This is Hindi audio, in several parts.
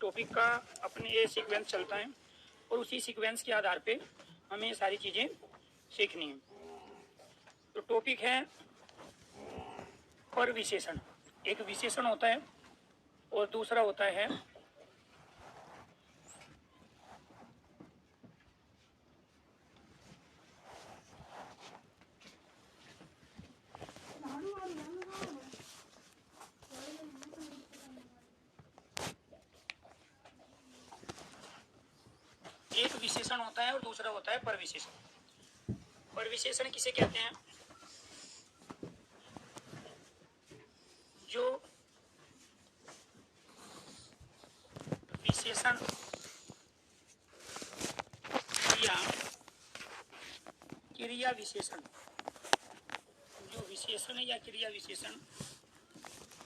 टॉपिक का अपने ये सीक्वेंस चलता है और उसी सीक्वेंस के आधार पे हमें ये सारी चीज़ें सीखनी है। तो टॉपिक है पर विशेषण। एक विशेषण होता है और दूसरा होता है एक विशेषण होता है और दूसरा होता है परविशेषण। परविशेषण किसे कहते हैं? जो विशेषण या क्रिया विशेषण, जो विशेषण या क्रिया विशेषण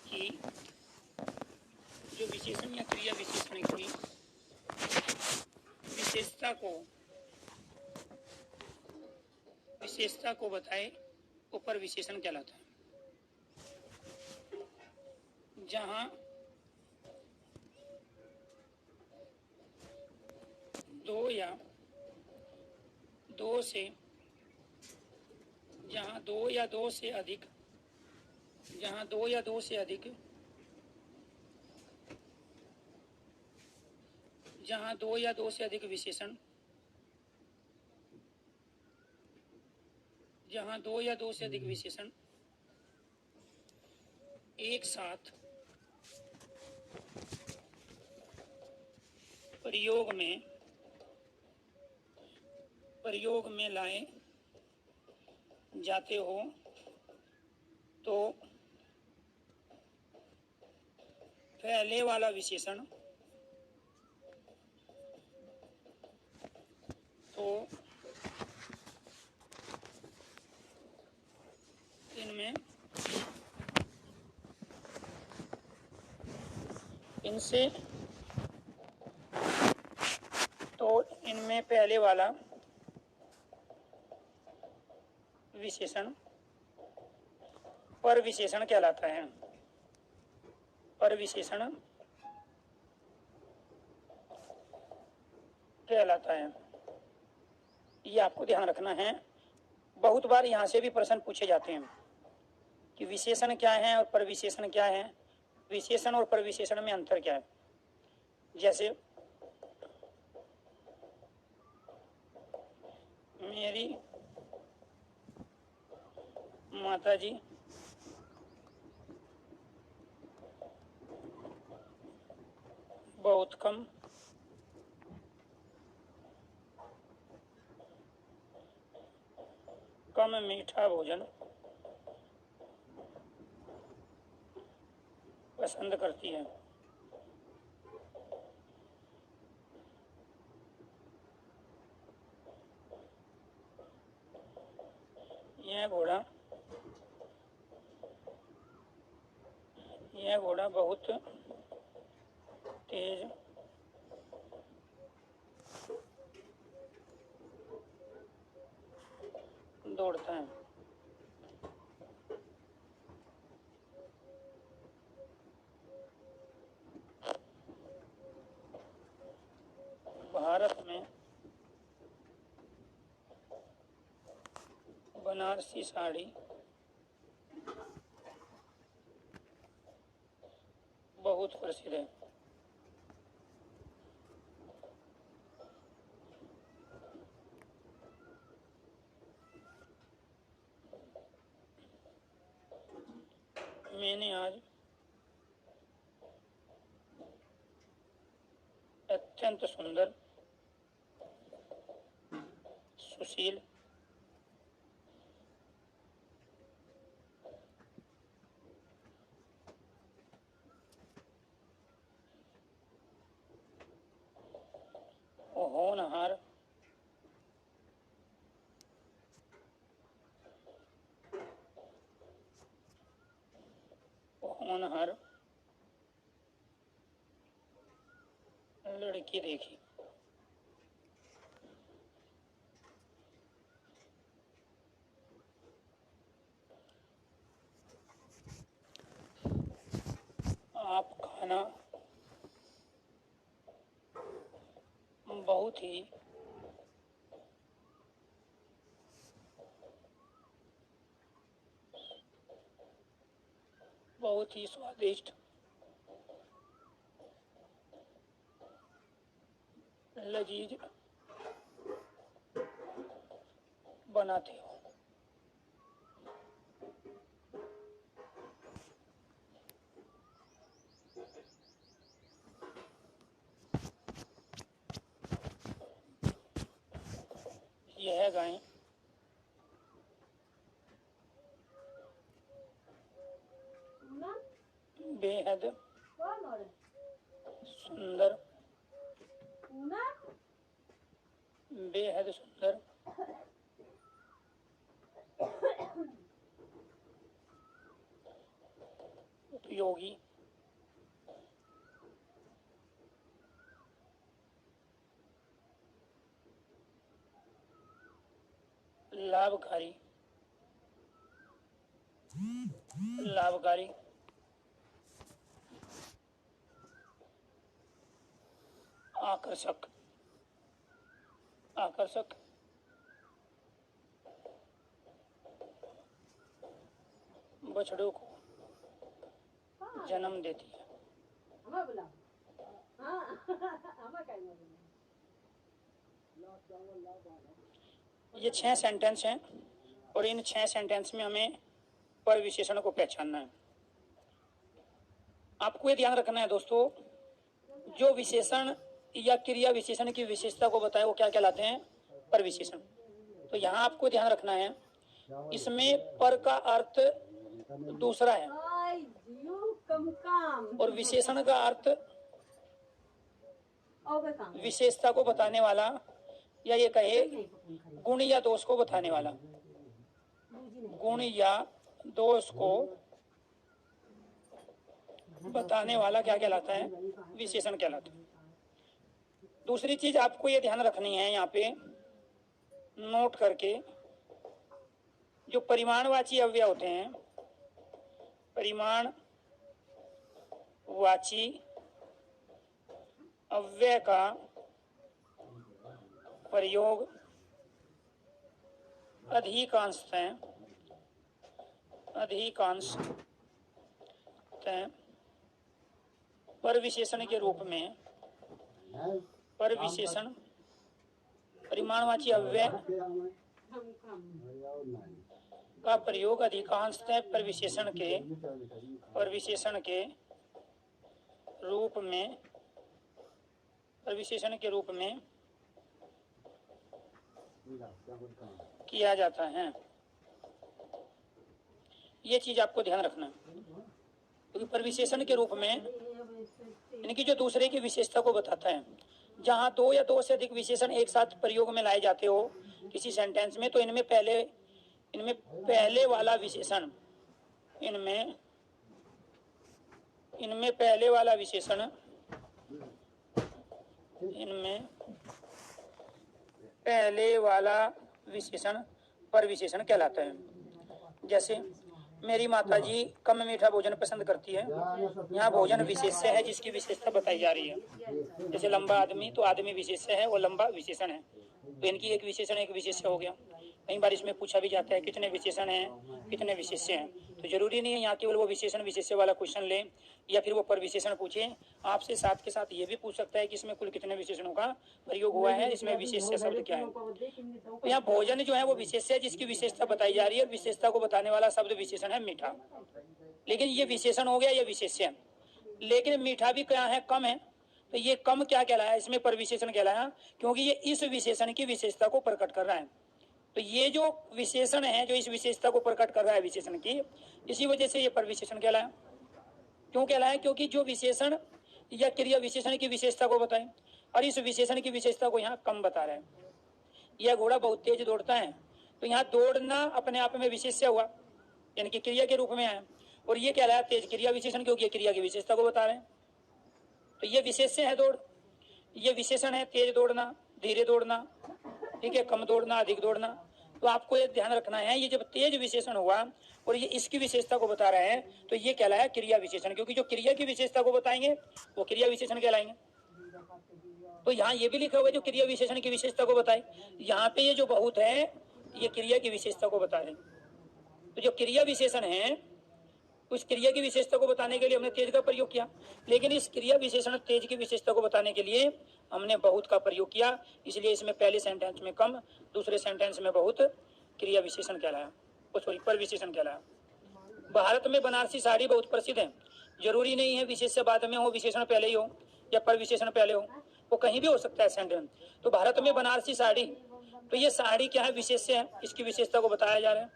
की, जो विशेषण या क्रिया विशेषण की विशेषता को बताए वो परविशेषण कहलाता है। जहां दो या दो से अधिक विशेषण, एक साथ प्रयोग में लाए जाते हो तो पहले वाला विशेषण इनमें पहले वाला विशेषण परविशेषण कहलाता है। परविशेषण कहलाता है। ये आपको ध्यान रखना है। बहुत बार यहाँ से भी प्रश्न पूछे जाते हैं कि विशेषण क्या है और परविशेषण क्या है, विशेषण और परविशेषण में अंतर क्या है। जैसे मेरी माताजी बहुत कम मीठा भोजन पसंद करती है। यह घोड़ा बहुत तेज दौड़ता है। भारत में बनारसी साड़ी बहुत प्रसिद्ध है। मैंने आज अत्यंत सुंदर, सुशील, होनहार लड़की देखी। आप खाना बहुत ही स्वादिष्ट लजीज बनाते हो। यह है गाय बेहद सुंदर, बेहद सुंदर उपयोगी लाभकारी आकर्षक बछड़ों को जन्म देती है। ये 6 सेंटेंस हैं और इन 6 सेंटेंस में हमें पर विशेषण को पहचानना है। आपको ये ध्यान रखना है दोस्तों, जो विशेषण या क्रिया विशेषण की विशेषता को बताए वो क्या कहलाते हैं? पर विशेषण। तो यहाँ आपको ध्यान रखना है, इसमें पर का अर्थ दूसरा है और विशेषण का अर्थ विशेषता को बताने वाला, या ये कहे गुण या दोष को बताने वाला। गुण या दोष को बताने वाला क्या कहलाता है? विशेषण कहलाता है। दूसरी चीज आपको ये ध्यान रखनी है, यहाँ पे नोट करके, जो परिमाणवाची अव्यय होते हैं, परिमाणवाची अव्यय का प्रयोग अधिकांशतः पर विशेषण के रूप में, पर विशेषण परिमाणवाची अव्यय का प्रयोग अधिकांशतः पर विशेषण के रूप में किया जाता है। ये चीज आपको ध्यान रखना है, क्योंकि पर विशेषण के रूप में इनकी जो दूसरे की विशेषता को बताता है। जहां 2 या 2 से अधिक विशेषण एक साथ प्रयोग में लाए जाते हो किसी सेंटेंस में, तो इनमें पहले वाला विशेषण पर विशेषण कहलाता है। जैसे मेरी माताजी कम मीठा भोजन पसंद करती है, यहाँ भोजन विशेष्य है जिसकी विशेषता बताई जा रही है। जैसे लंबा आदमी, तो आदमी विशेष्य है और लंबा विशेषण है, तो इनकी एक विशेष्य हो गया। कई बार इसमें पूछा भी जाता है कितने विशेषण हैं, कितने विशेष्य हैं, तो जरूरी नहीं है यहाँ केवल वो विशेष्य वाला क्वेश्चन ले या फिर वो पर विशेषण पूछे। आपसे साथ के साथ ये भी पूछ सकता है कि इसमें कुल कितने विशेषणों का प्रयोग हुआ है, इसमें विशेष्य शब्द क्या है। तो यहाँ भोजन जो है वो विशेष्य है जिसकी विशेषता बताई जा रही है, और विशेषता को बताने वाला शब्द विशेषण है मीठा। लेकिन ये विशेषण हो गया, ये विशेष्य। लेकिन मीठा भी क्या है? कम है। तो ये कम क्या कहलाया? इसमें पर विशेषण कहलाया, क्योंकि ये इस विशेषण की विशेषता को प्रकट कर रहा है। तो ये जो विशेषण है जो इस विशेषता को प्रकट कर रहा है विशेषण की, इसी वजह से ये पर विशेषण कहलाया। क्यों कहलाया? क्योंकि जो विशेषण या क्रिया विशेषण की विशेषता को बताए और इस विशेषण की विशेषता को यहाँ कम बता रहे हैं। यह घोड़ा बहुत तेज दौड़ता है, तो यहाँ दौड़ना अपने आप में विशेष्य हुआ, यानी कि क्रिया के रूप में है, और ये कहलाया तेज क्रिया विशेषण, क्योंकि ये क्रिया की विशेषता को बता रहे हैं। तो ये विशेष्य है दौड़, ये विशेषण है तेज दौड़ना, धीरे दौड़ना, ठीक है, कम दौड़ना, अधिक दौड़ना। तो आपको ये ध्यान रखना है, ये जब तेज विशेषण हुआ और ये इसकी विशेषता को बता रहे हैं, तो ये कहलाया क्रिया विशेषण, क्योंकि जो क्रिया की विशेषता को बताएंगे वो क्रिया विशेषण कहलाएंगे। तो यहाँ ये भी लिखा हुआ है जो क्रिया विशेषण की विशेषता को बताए। यहाँ पे ये जो बहुत है ये क्रिया की विशेषता को बता रहे। तो जो क्रिया विशेषण है उस क्रिया की विशेषता को बताने के लिए हमने तेज का प्रयोग किया, लेकिन इस क्रिया विशेषण तेज की विशेषता को बताने के लिए हमने बहुत का प्रयोग किया। इसलिए इसमें पहले सेंटेंस में कम, दूसरे सेंटेंस में बहुत क्रिया विशेषण कहलाया, सॉरी पर विशेषण कहलाया। भारत में बनारसी साड़ी बहुत प्रसिद्ध है। जरूरी नहीं है विशेष्य बाद में हो, विशेषण पहले ही हो या पर विशेषण पहले हो, वो कहीं भी हो सकता है सेंटेंस। तो भारत में बनारसी साड़ी, तो ये साड़ी क्या है, विशेष्य है, इसकी विशेषता को बताया जा रहा है।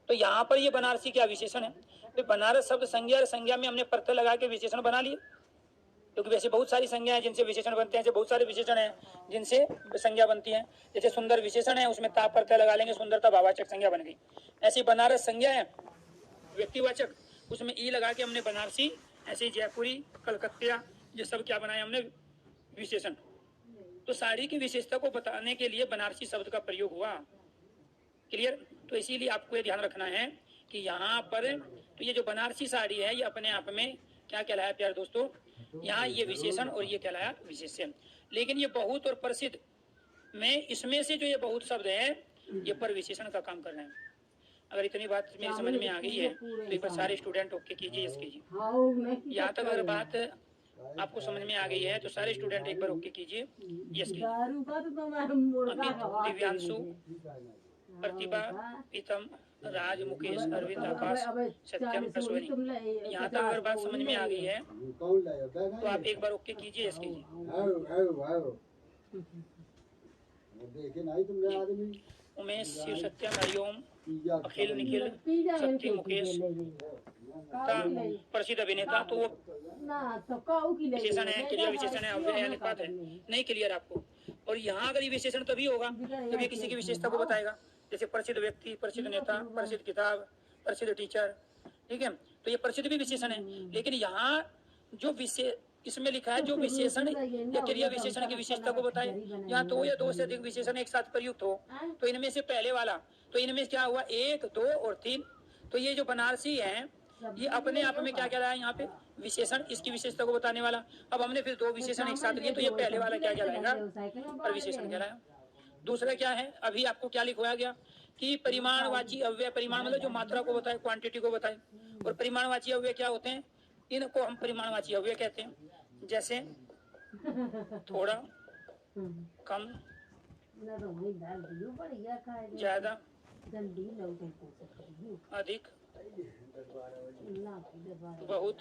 तो यहाँ पर ये बनारसी क्या विशेषण है, तो बनारस शब्द संज्ञा और संज्ञा में हमने प्रत्यय लगा के विशेषण बना लिए, क्योंकि वैसे बहुत सारी संज्ञा है जिनसे विशेषण बनते हैं, ऐसे बहुत सारे विशेषण है जिनसे संज्ञा बनती है। जैसे सुंदर विशेषण है, उसमें ता प्रत्यय लगा लेंगे, सुंदरता भाववाचक संज्ञा बन गई। ऐसी बनारस संज्ञा है व्यक्तिवाचक, उसमें ई लगा के हमने बनारसी, ऐसे जयपुरी, कलकत्ता, ये सब क्या बनाया हमने विशेषण। तो साड़ी की विशेषता को बताने के लिए बनारसी शब्द का प्रयोग हुआ। क्लियर। तो इसीलिए आपको ये ध्यान रखना है कि यहाँ पर तो ये जो बनारसी साड़ी है ये अपने आप में क्या कहलाया प्यारे दोस्तों, यहाँ ये विशेषण और ये कहलाया विशेषण। लेकिन ये बहुत और प्रसिद्ध में इसमें से जो ये बहुत शब्द है ये पर विशेषण का काम कर रहे हैं। अगर इतनी बात मेरी समझ में आ गई है तो एक बार सारे स्टूडेंट ओके कीजिए, यस कीजिए। यहाँ तक अगर बात आपको समझ में आ गई है तो सारे स्टूडेंट एक बार ओके कीजिए, यस कीजिए। अमित, दिव्यांशु, प्रतिभा, प्रीतम, राज, मुकेश, अरविंद, आकाश, सत्यम, अश्विनी, यहाँ तक अगर बात समझ में आ गई है तो आप एक बार ओके कीजिए, यस कीजिए। उमेश, शिव, सत्यम, हरिओम, अखिल, निखिल, सत्य, मुकेश, प्रसिद्ध अभिनेता, तो वो विशेषण है, क्रिया विशेषण है, अव्यय है, अनुपात है। नहीं क्लियर आपको। और यहाँ अगर ये विशेषण तभी होगा जब ये किसी की विशेषता को बताएगा, जैसे प्रसिद्ध व्यक्ति, प्रसिद्ध नेता, प्रसिद्ध किताब, प्रसिद्ध टीचर, ठीक है। तो ये प्रसिद्ध भी विशेषण है, लेकिन यहाँ जो इसमें लिखा है जो विशेषण या क्रिया विशेषण की विशेषता को बताए, यहाँ दो या दो से अधिक विशेषण एक साथ प्रयुक्त हो, तो इनमें से पहले वाला, तो इनमें क्या हुआ, 1, 2 और 3। तो ये जो बनारसी है ये अपने आप में क्या कहलाया, यहाँ पे विशेषण, इसकी विशेषता को बताने वाला। अब हमने फिर 2 विशेषण एक साथ लिए तो ये पहले वाला क्या कहलाएगा, पर विशेषण कहलाया। दूसरा क्या है, अभी आपको क्या लिखवाया गया कि परिमाणवाची अव्यय, परिमाण मतलब जो मात्रा को बताए, क्वांटिटी को बताए, और परिमाणवाची अव्यय क्या होते हैं, इनको हम परिमाणवाची अव्यय कहते हैं। जैसे थोड़ा, कम, ज्यादा, अधिक, बहुत,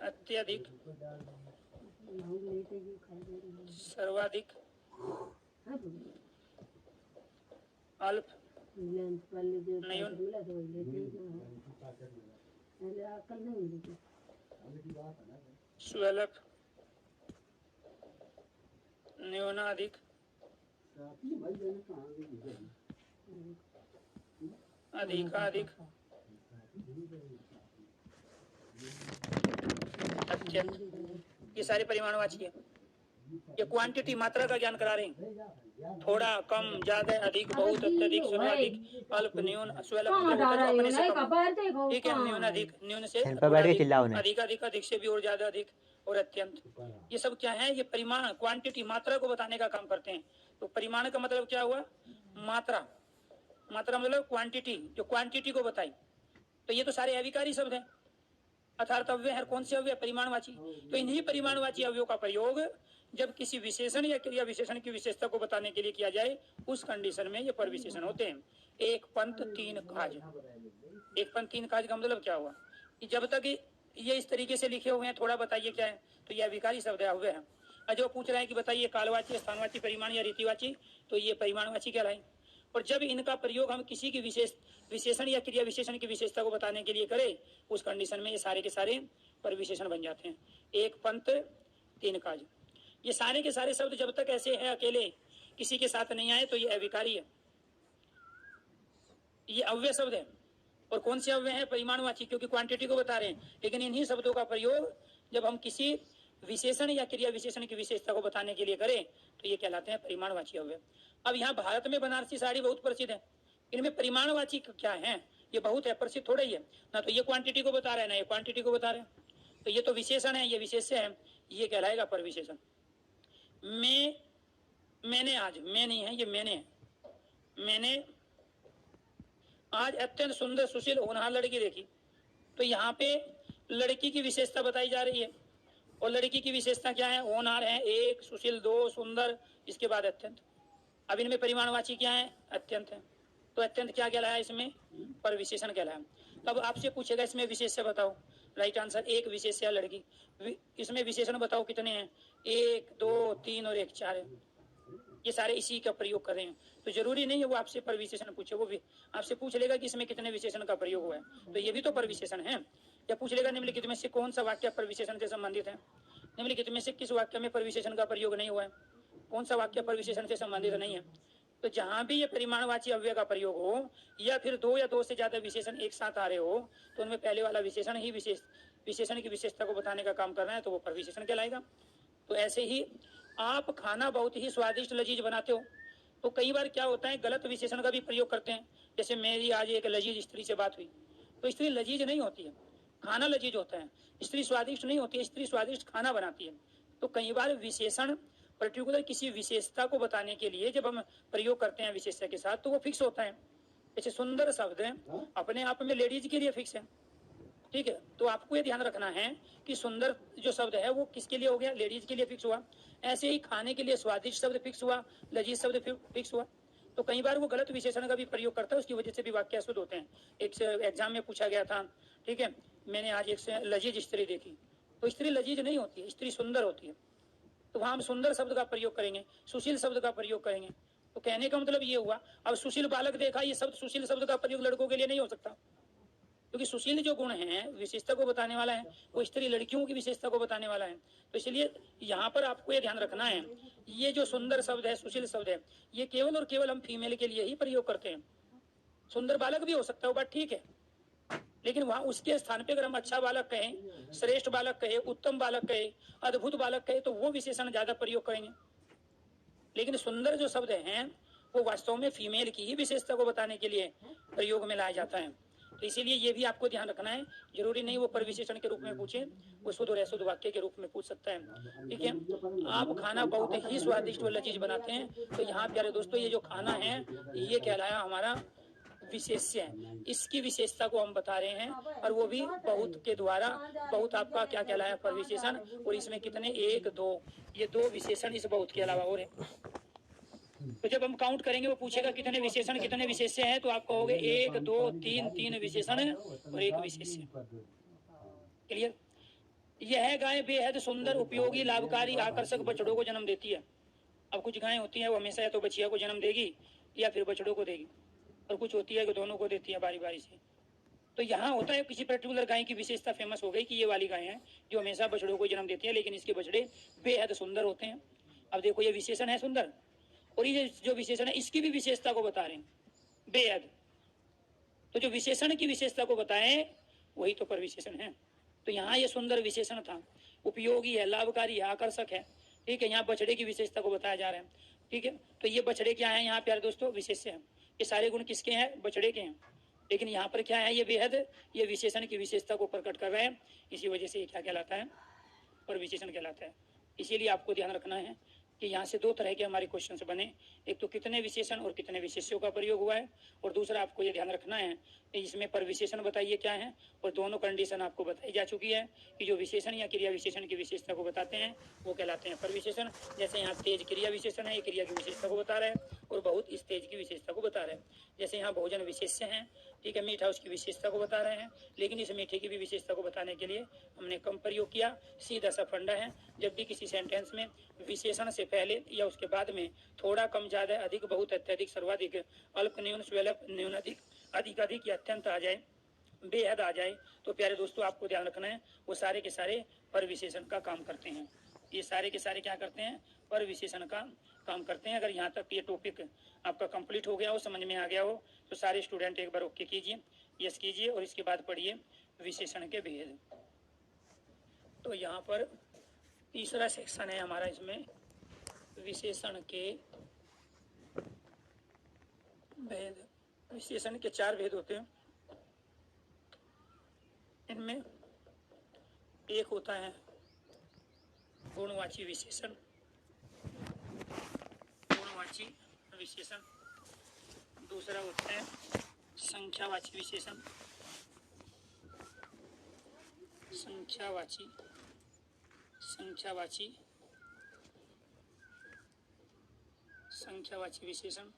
अत्यधिक, सर्वाधिक, अल्प, न्यून, सुलभ, न्यूनाधिक, अधिकाधिक, अत्यंत। ये सारे परिमाणवाची है। ये क्वांटिटी, मात्रा का ज्ञान करा रहे हैं। थोड़ा, कम, ज्यादा, अधिक, बहुत, अत्यधिक, सर्वाधिक, अल्प, न्यून, सुलभ, अपने से कम, ठीक है। न्यून, अधिक, न्यून से अधिक, अधिक से भी और ज्यादा अधिक, और अत्यंत। ये सब क्या है, ये परिमाण, क्वांटिटी, मात्रा को बताने का काम करते हैं। तो परिमाण का मतलब क्या हुआ, मात्रा, मात्रा मतलब क्वांटिटी, जो क्वांटिटी को बताई। तो ये तो सारे अविकारी शब्द हैं, अर्थात अव्यय है। कौन से अव्यय, परिमाणवाची। तो इन्हीं परिमाणवाची अव्ययों का प्रयोग जब किसी विशेषण या क्रिया विशेषण की विशेषता को बताने के लिए किया जाए, उस कंडीशन में ये पर विशेषण होते हैं। एक पंथ तीन काज। एक पंथ तीन काज का मतलब क्या हुआ कि जब तक ये इस तरीके से लिखे हुए हैं, थोड़ा बताइए क्या है, तो यह अविकारी शब्द है, अव्यय है। और जो पूछ रहे हैं कि बताइए कालवाची, स्थानवाची, परिमाण या रीतिवाची, तो ये परिमाणवाची कहलाए। और जब इनका प्रयोग हम किसी की विशेषण या क्रिया विशेषण की विशेषता को बताने के लिए करें, उस कंडीशन में ये सारे के सारे पर विशेषण बन जाते हैं। एक पंथ तीन काज, ये सारे के सारे शब्द जब तक ऐसे हैं अकेले, किसी के साथ नहीं आए, तो ये अविकारी है, ये अव्यय शब्द है। और कौन से अव्यय है, परिमाणवाची, क्योंकि क्वांटिटी को बता रहे हैं। लेकिन इन्हीं शब्दों का प्रयोग जब हम किसी विशेषण या क्रिया विशेषण की विशेषता को बताने के लिए करें, तो ये कहलाते हैं परिमाणवाची अव्यय। अब यहाँ भारत में बनारसी साड़ी बहुत प्रसिद्ध है, इनमें परिमाणवाची क्या है, ये बहुत है, प्रसिद्ध थोड़ा ही है ना। तो ये क्वांटिटी को बता रहे हैं ना ये क्वांटिटी को बता रहे हैं। तो ये तो विशेषण है, ये विशेष्य है, ये कहलाएगा परविशेषण। मैंने आज, मैं नहीं है, ये मैंने है। मैंने आज अत्यंत सुंदर सुशील होनहार लड़की देखी, तो यहाँ पे लड़की की विशेषता बताई जा रही है। और लड़की की विशेषता क्या है? होनहार है, एक, सुशील दो, सुंदर, इसके बाद अत्यंत। अब इनमें परिमाणवाची क्या है? अत्यंत है। तो अत्यंत क्या कहलाया? इसमें पर विशेषण कहलाया। तब आपसे पूछेगा इसमें विशेष्य बताओ, राइट आंसर एक विशेष्य लड़की। इसमें विशेषण बताओ कितने हैं? एक, दो, तीन और एक, चार है। ये सारे इसी का प्रयोग कर रहे हैं। तो जरूरी नहीं है वो आपसे पर विशेषण पूछे, वो भी आपसे पूछ लेगा कि इसमें कितने विशेषण का प्रयोग हुआ है, तो ये भी तो पर विशेषण है। या पूछ लेगा निम्नलिखित में से कौन सा वाक्य पर विशेषण से संबंधित है? निम्नलिखित में से किस वाक्य में पर विशेषण का प्रयोग नहीं हुआ है? कौन सा वाक्य पर विशेषण से संबंधित नहीं है? तो जहां भी ये परिमाणवाची अव्यय का प्रयोग हो या फिर दो या दो से ज्यादा विशेषण एक साथ आ रहे हो, तो उनमें पहले वाला विशेषण ही विशेषण की विशेषता को बताने का काम कर रहा है, तो वो पर विशेषण कहलाएगा। तो ऐसे ही आप खाना बहुत ही स्वादिष्ट लजीज बनाते हो, तो कई बार क्या होता है गलत विशेषण का भी प्रयोग करते हैं। जैसे मेरी आज एक लजीज स्त्री से बात हुई, तो स्त्री लजीज नहीं होती है, खाना लजीज होता है। स्त्री स्वादिष्ट नहीं होती है, स्त्री स्वादिष्ट खाना बनाती है। तो कई बार विशेषण पर्टिकुलर किसी विशेषता को बताने के लिए जब हम प्रयोग करते हैं विशेषता के साथ, तो वो फिक्स होता है। जैसे सुंदर शब्द है अपने आप में लेडीज के लिए फिक्स है, ठीक है। तो आपको ये ध्यान रखना है कि सुंदर जो शब्द है वो किसके लिए हो गया? लेडीज के लिए फिक्स हुआ। ऐसे ही खाने के लिए स्वादिष्ट शब्द फिक्स हुआ, लजीज शब्द फिक्स हुआ। तो कई बार वो गलत विशेषण का भी प्रयोग करता है, उसकी वजह से भी वाक्य अशुद्ध होते हैं। एक एग्जाम में पूछा गया था, ठीक है, मैंने आज एक से लजीज स्त्री देखी, तो स्त्री लजीज नहीं होती है, स्त्री सुंदर होती है। तो वहां हम सुंदर शब्द का प्रयोग करेंगे, सुशील शब्द का प्रयोग करेंगे। तो कहने का मतलब ये हुआ, अब सुशील बालक देखा, ये शब्द सुशील शब्द का प्रयोग लड़कों के लिए नहीं हो सकता, क्योंकि सुशील जो गुण है विशेषता को बताने वाला है, वो स्त्री लड़कियों की विशेषता को बताने वाला है। तो इसलिए यहाँ पर आपको ये ध्यान रखना है, ये जो सुंदर शब्द है, सुशील शब्द है, ये केवल और केवल हम फीमेल के लिए ही प्रयोग करते हैं। सुंदर बालक भी हो सकता है, बात ठीक है, लेकिन वहां उसके स्थान पे अगर हम अच्छा बालक कहें, श्रेष्ठ बालक कहे, उत्तम बालक कहे, अद्भुत बालक कहे, तो वो विशेषण ज्यादा प्रयोग करेंगे। लेकिन सुंदर जो शब्द हैं वो वास्तव में फीमेल की ही विशेषता को बताने के लिए प्रयोग में लाया जाता है। तो इसीलिए ये भी आपको ध्यान रखना है, जरूरी नहीं वो पर विशेषण के रूप में पूछे, वो शुद्ध और अशुद्ध वाक्य के रूप में पूछ सकता है, ठीक है। आप खाना बहुत ही स्वादिष्ट व लजीज बनाते हैं, तो यहाँ प्यारे दोस्तों ये जो खाना है ये कहलाया हमारा विशेष्य है, इसकी विशेषता को हम बता रहे हैं, और वो भी बहुत के द्वारा। बहुत आपका क्या कहलाया? पर विशेषण। और इसमें कितने? एक, दो, ये दो विशेषण इस बहुत के अलावा और है। तो जब हम काउंट करेंगे वो पूछेगा कितने विशेषण कितने विशेष्य हैं, तो आप कहोगे एक, दो, तीन, तीन विशेषण है और एक विशेष्य। क्लियर? यह गाय बेहद सुंदर, उपयोगी, लाभकारी, आकर्षक बछड़ों को जन्म देती है। अब कुछ गायें होती हैं वो हमेशा या तो बछिया को जन्म देगी या फिर बछड़ों को देगी, और कुछ होती है कि दोनों को देती है बारी बारी से। तो यहाँ होता है किसी पर्टिकुलर गाय की विशेषता फेमस हो गई कि ये वाली गाय है जो हमेशा बछड़ों को जन्म देती है, लेकिन इसके बछड़े बेहद सुंदर होते हैं। अब देखो ये विशेषण है सुंदर, और ये जो विशेषण है इसकी भी विशेषता को बता रहे हैं बेहद। तो जो विशेषण की विशेषता को बताए वही तो पर विशेषण है। तो यहाँ ये सुंदर विशेषण था, उपयोगी है, लाभकारी है, आकर्षक है, ठीक है। यहाँ बछड़े की विशेषता को बताया जा रहा है, ठीक है। तो ये बछड़े क्या है यहाँ प्यारे दोस्तों? विशेष्य है। ये सारे गुण किसके हैं? बछड़े के हैं। लेकिन यहाँ पर क्या है? ये बेहद, ये विशेषण की विशेषता को प्रकट कर रहे हैं, इसी वजह से ये क्या कहलाता है? पर विशेषण कहलाता है। इसीलिए आपको ध्यान रखना है कि यहाँ से दो तरह के हमारे क्वेश्चन बने, एक तो कितने विशेषण और कितने विशेष्यों का प्रयोग हुआ है, और दूसरा आपको ये ध्यान रखना है कि इसमें पर विशेषण बताइए क्या है। और दोनों कंडीशन आपको बताई जा चुकी है कि जो विशेषण या क्रिया विशेषण की विशेषता को बताते हैं वो कहलाते हैं पर विशेषण। जैसे यहाँ तेज क्रिया विशेषण है, ये क्रिया की विशेषता को बता रहा है, और बहुत इस तेज की विशेषता को बता रहे हैं। जैसे यहाँ भोजन विशेष्य है, ठीक है, मीठा उसकी विशेषता को बता रहे हैं, लेकिन इस मीठे की भी विशेषता को बताने के लिए हमने कम प्रयोग किया। सीधा सा फंडा है, जब भी किसी सेंटेंस में विशेषण से पहले या उसके बाद में थोड़ा, कम, ज्यादा, अधिक, बहुत, अत्यधिक, सर्वाधिक, अल्प, न्यून, स्वल्प, न्यून, अधिक, अधिक, अधिक या अत्यंत आ जाए, बेहद आ जाए, तो प्यारे दोस्तों आपको ध्यान रखना है वो सारे के सारे पर विशेषण का काम करते हैं। ये सारे के सारे क्या करते हैं? पर विशेषण का काम करते हैं। अगर यहाँ तक ये टॉपिक आपका कंप्लीट हो गया हो, समझ में आ गया हो, तो सारे स्टूडेंट एक बार ओके कीजिए, यस कीजिए, और इसके बाद पढ़िए विशेषण के भेद। तो यहाँ पर तीसरा सेक्शन है हमारा, इसमें विशेषण के भेद। विशेषण के 4 भेद होते हैं। इनमें एक होता है गुणवाची विशेषण, गुणवाची विशेषण, दूसरा होता है संख्यावाची विशेषण, संख्यावाची संख्यावाची संख्यावाची विशेषण,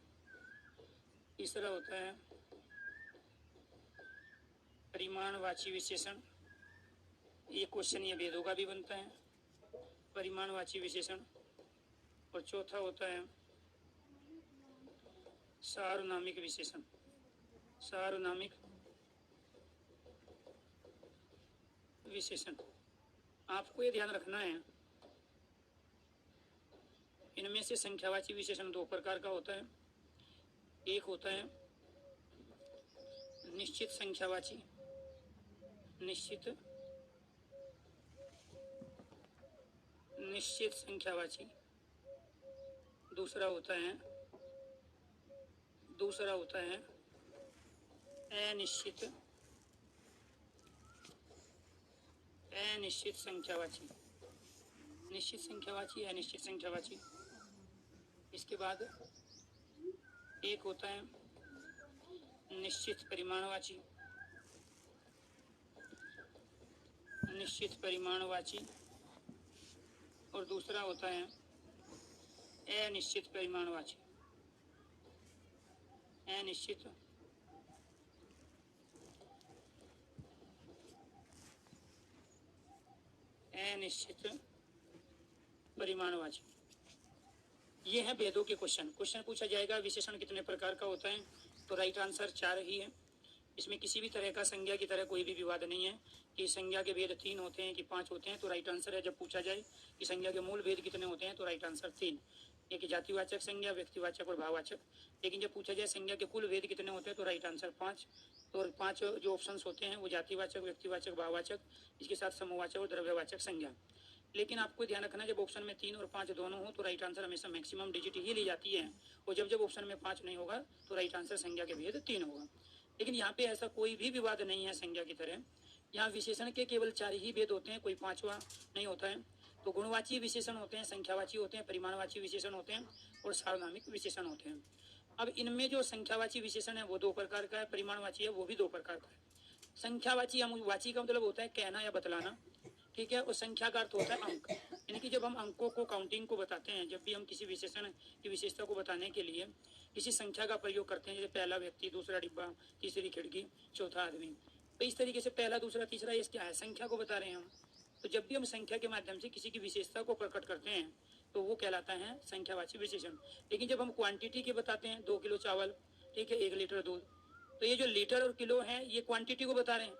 तीसरा होता है परिमाणवाची विशेषण। ये क्वेश्चन ये भेदों का भी बनता है, परिमाणवाची विशेषण। और चौथा होता है सार्वनामिक विशेषण, सार्वनामिक विशेषण। आपको ये ध्यान रखना है, इनमें से संख्यावाची विशेषण दो प्रकार का होता है। एक होता है निश्चित संख्यावाची, निश्चित संख्यावाची। दूसरा होता है अनिश्चित संख्यावाची, निश्चित संख्यावाची, अनिश्चित संख्यावाची। इसके बाद एक होता है निश्चित परिमाणवाची, निश्चित परिमाणवाची। और दूसरा होता है अनिश्चित परिमाणवाची, अनिश्चित परिमाणवाची। ये है भेदों के क्वेश्चन। क्वेश्चन पूछा जाएगा विशेषण कितने प्रकार का होता है, तो राइट आंसर 4 ही है। इसमें किसी भी तरह का संज्ञा की तरह कोई भी विवाद नहीं है कि संज्ञा के भेद 3 होते हैं कि 5 होते हैं, तो राइट आंसर है। जब पूछा जाए कि संज्ञा के मूल भेद कितने होते हैं, तो राइट आंसर 3, एक जातिवाचक संज्ञा, व्यक्तिवाचक और भाववाचक। लेकिन जब पूछा जाए संज्ञा के कुल भेद कितने होते हैं, तो राइट आंसर 5। और 5 जो ऑप्शन होते हैं वो जातिवाचक, व्यक्तिवाचक, भाववाचक, इसके साथ समूहवाचक और द्रव्यवाचक संज्ञा। लेकिन आपको ध्यान रखना, जब ऑप्शन में 3 और 5 दोनों हो तो राइट आंसर हमेशा मैक्सिमम डिजिट ही ली जाती है, और जब ऑप्शन में 5 नहीं होगा तो राइट आंसर संज्ञा के भेद 3 होगा। लेकिन यहाँ पे ऐसा कोई भी विवाद नहीं है संज्ञा की तरह। यहाँ विशेषण के केवल 4 ही भेद होते हैं, कोई 5वां नहीं होता है। तो गुणवाची विशेषण होते हैं, संख्यावाची होते हैं, परिमाणवाची विशेषण होते हैं और सार्वनामिक विशेषण होते हैं। अब इनमें जो संख्यावाची विशेषण है वो 2 प्रकार का है, परिमाणवाची है वो भी 2 प्रकार का है। संख्यावाची वाची का मतलब होता है कहना या बतलाना, ठीक है। और संख्या का अर्थ होता है अंक, यानी कि जब हम अंकों को, काउंटिंग को बताते हैं, जब भी हम किसी विशेषण की विशेषता को बताने के लिए किसी संख्या का प्रयोग करते हैं, जैसे पहला व्यक्ति, दूसरा डिब्बा, तीसरी खिड़की, चौथा आदमी, तो इस तरीके से पहला, दूसरा, तीसरा, ये क्या है, संख्या को बता रहे हैं हम। तो जब भी हम संख्या के माध्यम से किसी की विशेषता को प्रकट करते हैं तो वो कहलाता है संख्यावाची विशेषण। लेकिन जब हम क्वांटिटी के बताते हैं, 2 किलो चावल, ठीक है, 1 लीटर दूध, तो ये जो लीटर और किलो है ये क्वांटिटी को बता रहे हैं।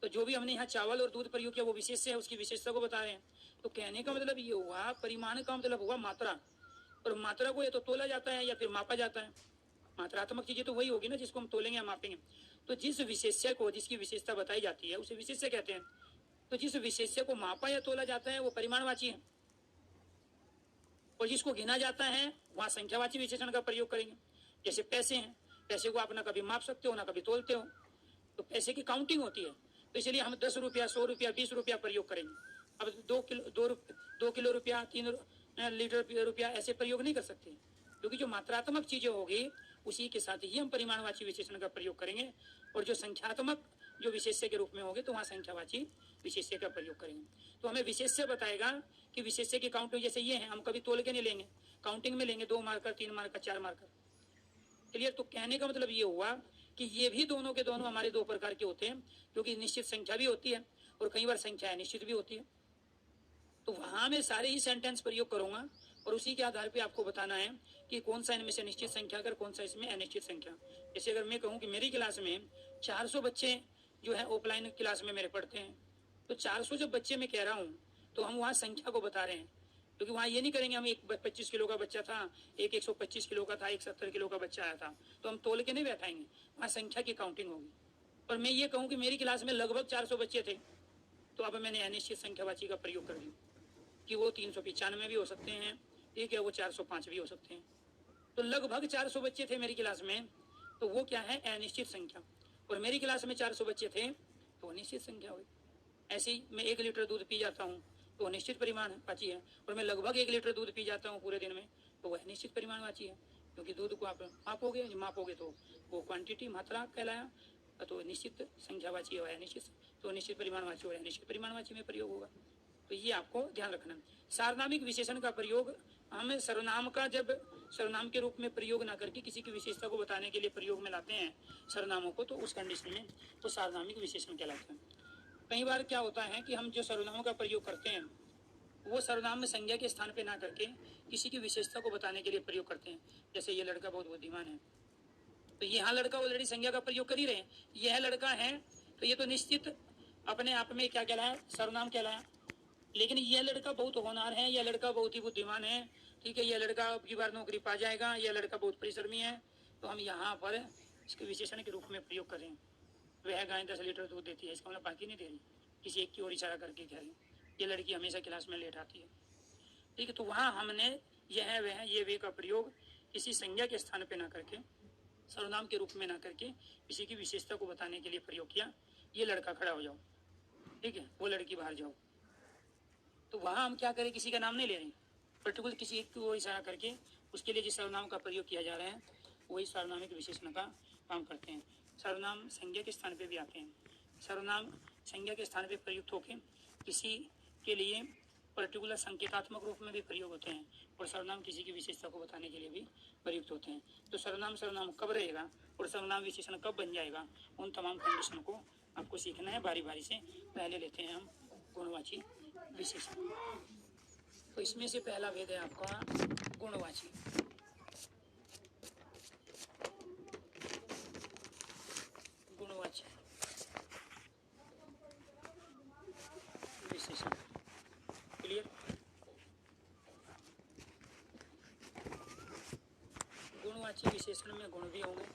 तो जो भी हमने यहाँ चावल और दूध प्रयोग किया वो विशेष है, उसकी विशेषता को बता रहे हैं। तो कहने का मतलब ये हुआ, परिमाण का मतलब हुआ मात्रा, और मात्रा को या तो तोला जाता है या फिर मापा जाता है। मात्रात्मक चीजें तो वही होगी ना जिसको हम तोलेंगे या मापेंगे। तो जिस विशेष्य को, जिसकी विशेषता बताई जाती है उसे विशेष्य कहते हैं। तो जिस विशेष्य को मापा या तोला जाता है वो परिमाणवाची है, और जिसको गिना जाता है वहां संख्यावाची विशेषण का प्रयोग करेंगे। जैसे पैसे हैं, पैसे को आप ना कभी माप सकते हो ना कभी तोलते हो, तो पैसे की काउंटिंग होती है, तो इसलिए हम 10 रुपया, 100 रुपया, 20 रुपया प्रयोग करेंगे। अब 2 किलो रुपया, 3 लीटर रुपया ऐसे प्रयोग नहीं कर सकते, क्योंकि जो मात्रात्मक चीजें होगी उसी के साथ ही हम परिमाणवाची विशेषण का प्रयोग करेंगे, और जो संख्यात्मक जो विशेष्य के रूप में होंगे तो वहां संख्यावाची विशेष्य का प्रयोग करेंगे। तो हमें विशेष्य बताएगा कि विशेष्य की काउंटिंग जैसे ये है, हम कभी तोल के नहीं लेंगे, काउंटिंग में लेंगे, 2 मार्कर, 3 मार्कर, 4 मार्कर, क्लियर। तो कहने का मतलब ये हुआ कि ये भी दोनों के दोनों हमारे 2 प्रकार के होते हैं, क्योंकि निश्चित संख्या भी होती है और कई बार संख्या अनिश्चित भी होती है। तो वहां मैं सारे ही सेंटेंस प्रयोग करूंगा और उसी के आधार पे आपको बताना है कि कौन सा इनमें से निश्चित संख्या कर, कौन सा इसमें अनिश्चित संख्या। जैसे अगर मैं कहूँ कि मेरी क्लास में 400 बच्चे जो है ऑफलाइन क्लास में मेरे पढ़ते हैं, तो 400 जब बच्चे मैं कह रहा हूँ तो हम वहाँ संख्या को बता रहे हैं, क्योंकि वहाँ ये नहीं करेंगे हम एक 25 किलो का बच्चा था, एक 125 किलो का था, एक 70 किलो का बच्चा आया था, तो हम तोल के नहीं बैठाएंगे, वहाँ संख्या की काउंटिंग होगी। और मैं ये कहूँ कि मेरी क्लास में लगभग 400 बच्चे थे, तो अब मैंने अनिश्चित संख्यावाची का प्रयोग कर दिया कि वो 395 भी हो सकते हैं, ठीक है, वो 405 भी हो सकते हैं। तो लगभग 400 बच्चे थे मेरी क्लास में, तो वो क्या है, अनिश्चित संख्या। और मेरी क्लास में 400 बच्चे थे तो निश्चित संख्या हुई। ऐसे ही मैं 1 लीटर दूध पी जाता हूँ तो वह निश्चित परिमाणवाची है, और मैं लगभग 1 लीटर दूध पी जाता हूँ पूरे दिन में तो वह निश्चित परिमाणवाची है, क्योंकि दूध को आप मापोगे तो वो क्वांटिटी मात्रा कहलाया, तो निश्चित संख्यावाची हो या निश्चित, तो निश्चित परिमाणवाची हो या निश्चित परिमाणवाची में प्रयोग होगा। तो ये आपको ध्यान रखना। सार्वनामिक विशेषण का प्रयोग हम सर्वनाम का जब सर्वनाम के रूप में प्रयोग ना करके किसी की विशेषता को बताने के लिए प्रयोग में लाते हैं सर्वनामों को, तो उस कंडीशन में वो सार्वनामिक विशेषण कहलाते हैं। कई बार क्या होता है कि हम जो सर्वनामों का प्रयोग करते हैं वो सर्वनाम में संज्ञा के स्थान पे ना करके किसी की विशेषता को बताने के लिए प्रयोग करते हैं। जैसे ये लड़का बहुत बुद्धिमान है, तो यहाँ लड़का ऑलरेडी संज्ञा का प्रयोग कर ही रहे हैं, यह लड़का है, तो ये तो निश्चित अपने आप में क्या कहलाया, सर्वनाम कहलाया। लेकिन यह लड़का बहुत होनहार है, यह लड़का बहुत ही बुद्धिमान है, ठीक है, यह लड़का अब की बार नौकरी पा जाएगा, यह लड़का बहुत परिश्रमी है, तो हम यहाँ पर इसके विशेषण के रूप में प्रयोग करें। वह गाय 10 लीटर दूध देती है, इसका मतलब बाकी नहीं दे रही, किसी एक की ओर इशारा करके कह रही, ये लड़की हमेशा क्लास में लेट आती है, ठीक है। तो वहाँ हमने यह वह ये वे का प्रयोग किसी संज्ञा के स्थान पे ना करके, सर्वनाम के रूप में ना करके किसी की विशेषता को बताने के लिए प्रयोग किया। ये लड़का खड़ा हो जाओ, ठीक है, वो लड़की बाहर जाओ, तो वहाँ हम क्या करें, किसी का नाम नहीं ले रहे, पर्टिकुलर किसी एक को इशारा करके उसके लिए जिस सर्वनाम का प्रयोग किया जा रहा है वही सार्वनामिक विशेषण का काम करते हैं। सर्वनाम संज्ञा के स्थान पे भी आते हैं, सर्वनाम संज्ञा के स्थान पे प्रयुक्त होकर किसी के लिए पर्टिकुलर संकेतात्मक रूप में भी प्रयोग होते हैं, और सर्वनाम किसी की विशेषता को बताने के लिए भी प्रयुक्त होते हैं। तो सर्वनाम कब रहेगा और सर्वनाम विशेषण कब बन जाएगा, उन तमाम कंडीशन को आपको सीखना है बारी बारी से। पहले लेते हैं हम गुणवाची विशेषण। तो इसमें से पहला भेद है आपका गुणवाची। गुणवाची विशेषण क्लियर। गुणवाची विशेषण में गुण भी होंगे,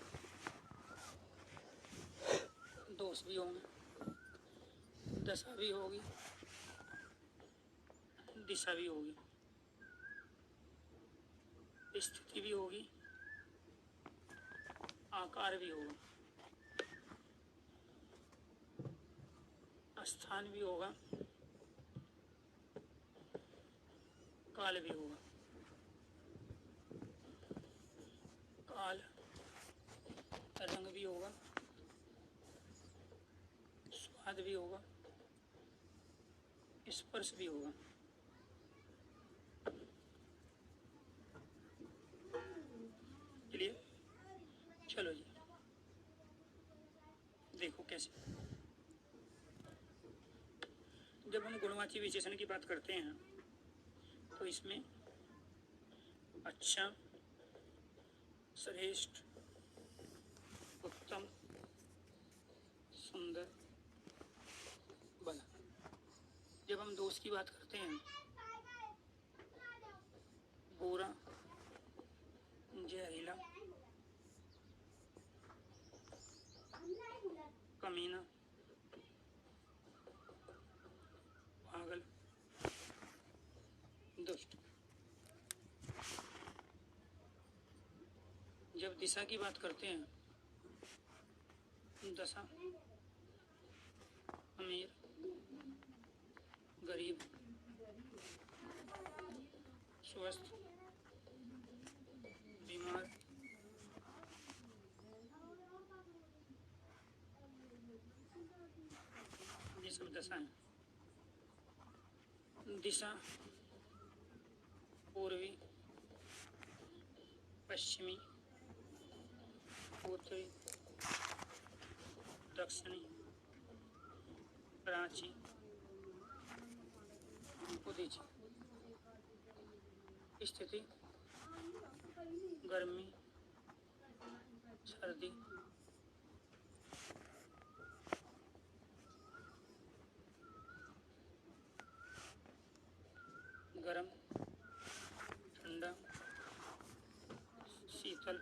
दोष भी होंगे, दशा भी होगी, दिशा भी होगी, स्थिति भी होगी, आकार भी होगा, स्थान भी होगा, काल भी होगा। काल, रंग भी होगा, स्वाद भी होगा, स्पर्श भी होगा। क्लियर। चलो जी देखो कैसे। जब हम गुणवाची विशेषण की बात करते हैं तो इसमें अच्छा, श्रेष्ठ, उत्तम, सुंदर, भला। जब हम दोष की बात करते हैं, बुरा, जहरीला, कमीना, पागल, दुष्ट। जब दिशा की बात करते हैं, दशा, अमीर, गरीब, स्वस्थ, बीमार, ये सब दशा है। दिशा पूर्वी, पश्चिमी, उत्तरी, दक्षिणी, प्राची, उदीची। स्थिति गर्मी, सर्दी, गरम, ठंडा, शीतल,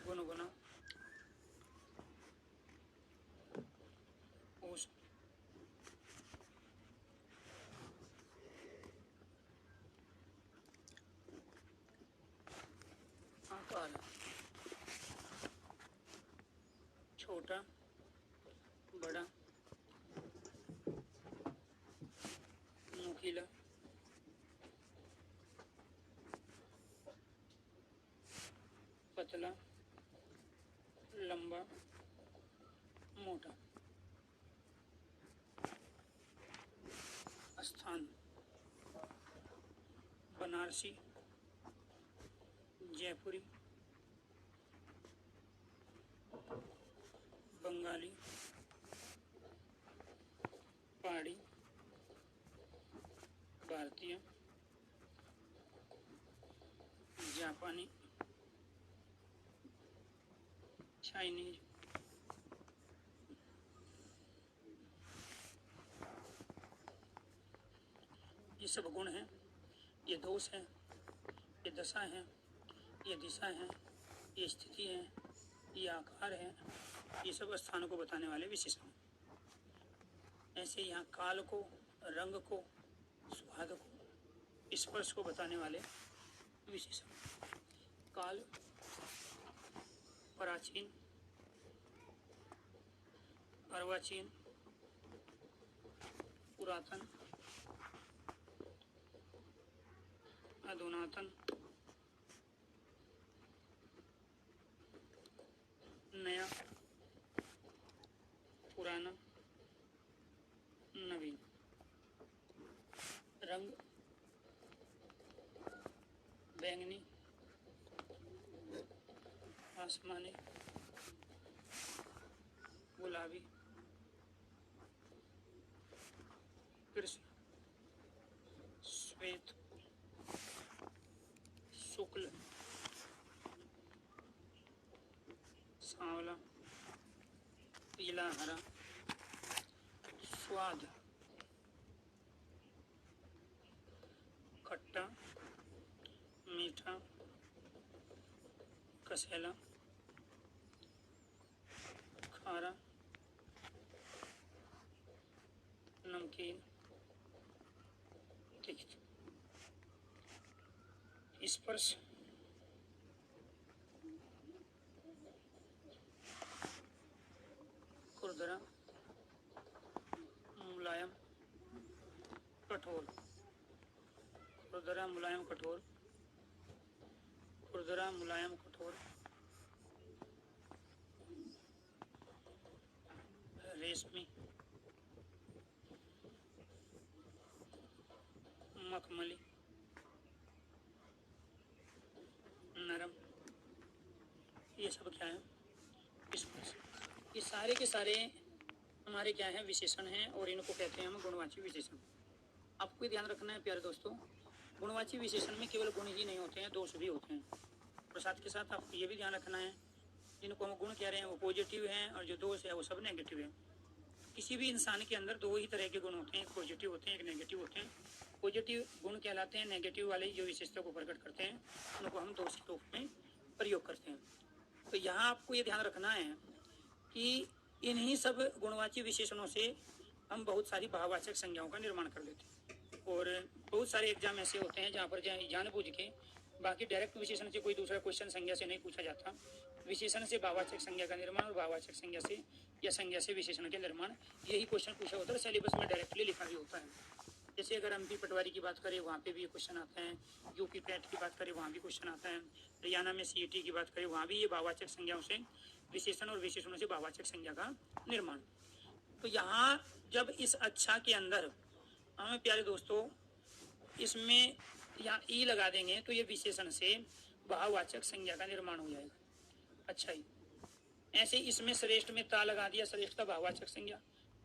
गुनगुना, उष्ण, आकार, छोटा, बनारसी, जयपुरी, बंगाली, पहाड़ी, भारतीय, जापानी, चाइनीज, ये सब गुण हैं, ये दोष हैं, ये दशा हैं, ये दिशा हैं, ये स्थिति है, ये आकार है, ये सब स्थानों को बताने वाले विशेषण। ऐसे यहाँ काल को, रंग को, स्वाद को, स्पर्श को बताने वाले विशेषण। काल प्राचीन, अर्वाचीन, पुरातन, अधुनातन, नया, पुराना, नवीन। रंग बैंगनी, आसमानी, गुलाबी, कृष्ण, श्वेत, शुक्ल, सांवला, पीला, हरा। स्वाद खट्टा, मीठा, कसेला, खारा, नमकीन, तीखा। स्पर्श खुरदरा, मुलायम, कठोर, खुरदरा, मुलायम, कठोर, खुरदरा, मुलायम, कठोर। रेशमी, मखमली, नरम। ये सब क्या है? स्पर्श। ये सारे के सारे हमारे क्या है? विशेषण हैं, और इनको कहते हैं हम गुणवाची विशेषण। आपको ये ध्यान रखना है प्यारे दोस्तों, गुणवाची विशेषण में केवल गुण ही नहीं होते हैं, दोष भी होते हैं। और साथ के साथ आपको ये भी ध्यान रखना है, जिनको हम गुण कह रहे हैं वो पॉजिटिव हैं, और जो दोष है वो सब नेगेटिव है। किसी भी इंसान के अंदर दो ही तरह के गुण होते हैं, एक पॉजिटिव होते हैं, एक नेगेटिव होते हैं। पॉजिटिव गुण कहलाते हैं, नेगेटिव वाले जो विशेषता को प्रकट करते हैं उनको हम दोष के रूप में प्रयोग करते हैं। तो यहाँ आपको ये ध्यान रखना है कि इन्हीं सब गुणवाची विशेषणों से हम बहुत सारी भाववाचक संज्ञाओं का निर्माण कर लेते हैं। और बहुत सारे एग्जाम ऐसे होते हैं जहाँ पर जानबूझ के, बाकी डायरेक्ट विशेषण से कोई दूसरा क्वेश्चन संज्ञा से नहीं पूछा जाता, विशेषण से भाववाचक संज्ञा का निर्माण और भाववाचक संज्ञा से या संज्ञा से विशेषण के निर्माण, यही क्वेश्चन पूछा होता है। सिलेबस में डायरेक्टली लिखा भी होता है। जैसे अगर एमपी पटवारी की बात करें वहाँ पे भी ये क्वेश्चन आता है, यूपी पैट की बात करें वहाँ भी क्वेश्चन आता है, हरियाणा में सीईटी की बात करें वहाँ भी ये भाववाचक संज्ञाओं से विशेषण और विशेषणों से भाववाचक संज्ञा का निर्माण। तो यहाँ जब इस अच्छा के अंदर हमें प्यारे दोस्तों इसमें यहाँ ई लगा देंगे तो ये विशेषण से भाववाचक संज्ञा का निर्माण हो जाएगा। अच्छा ही ऐसे इसमें श्रेष्ठ में ता लगा दिया, श्रेष्ठता भाववाचक संज्ञा।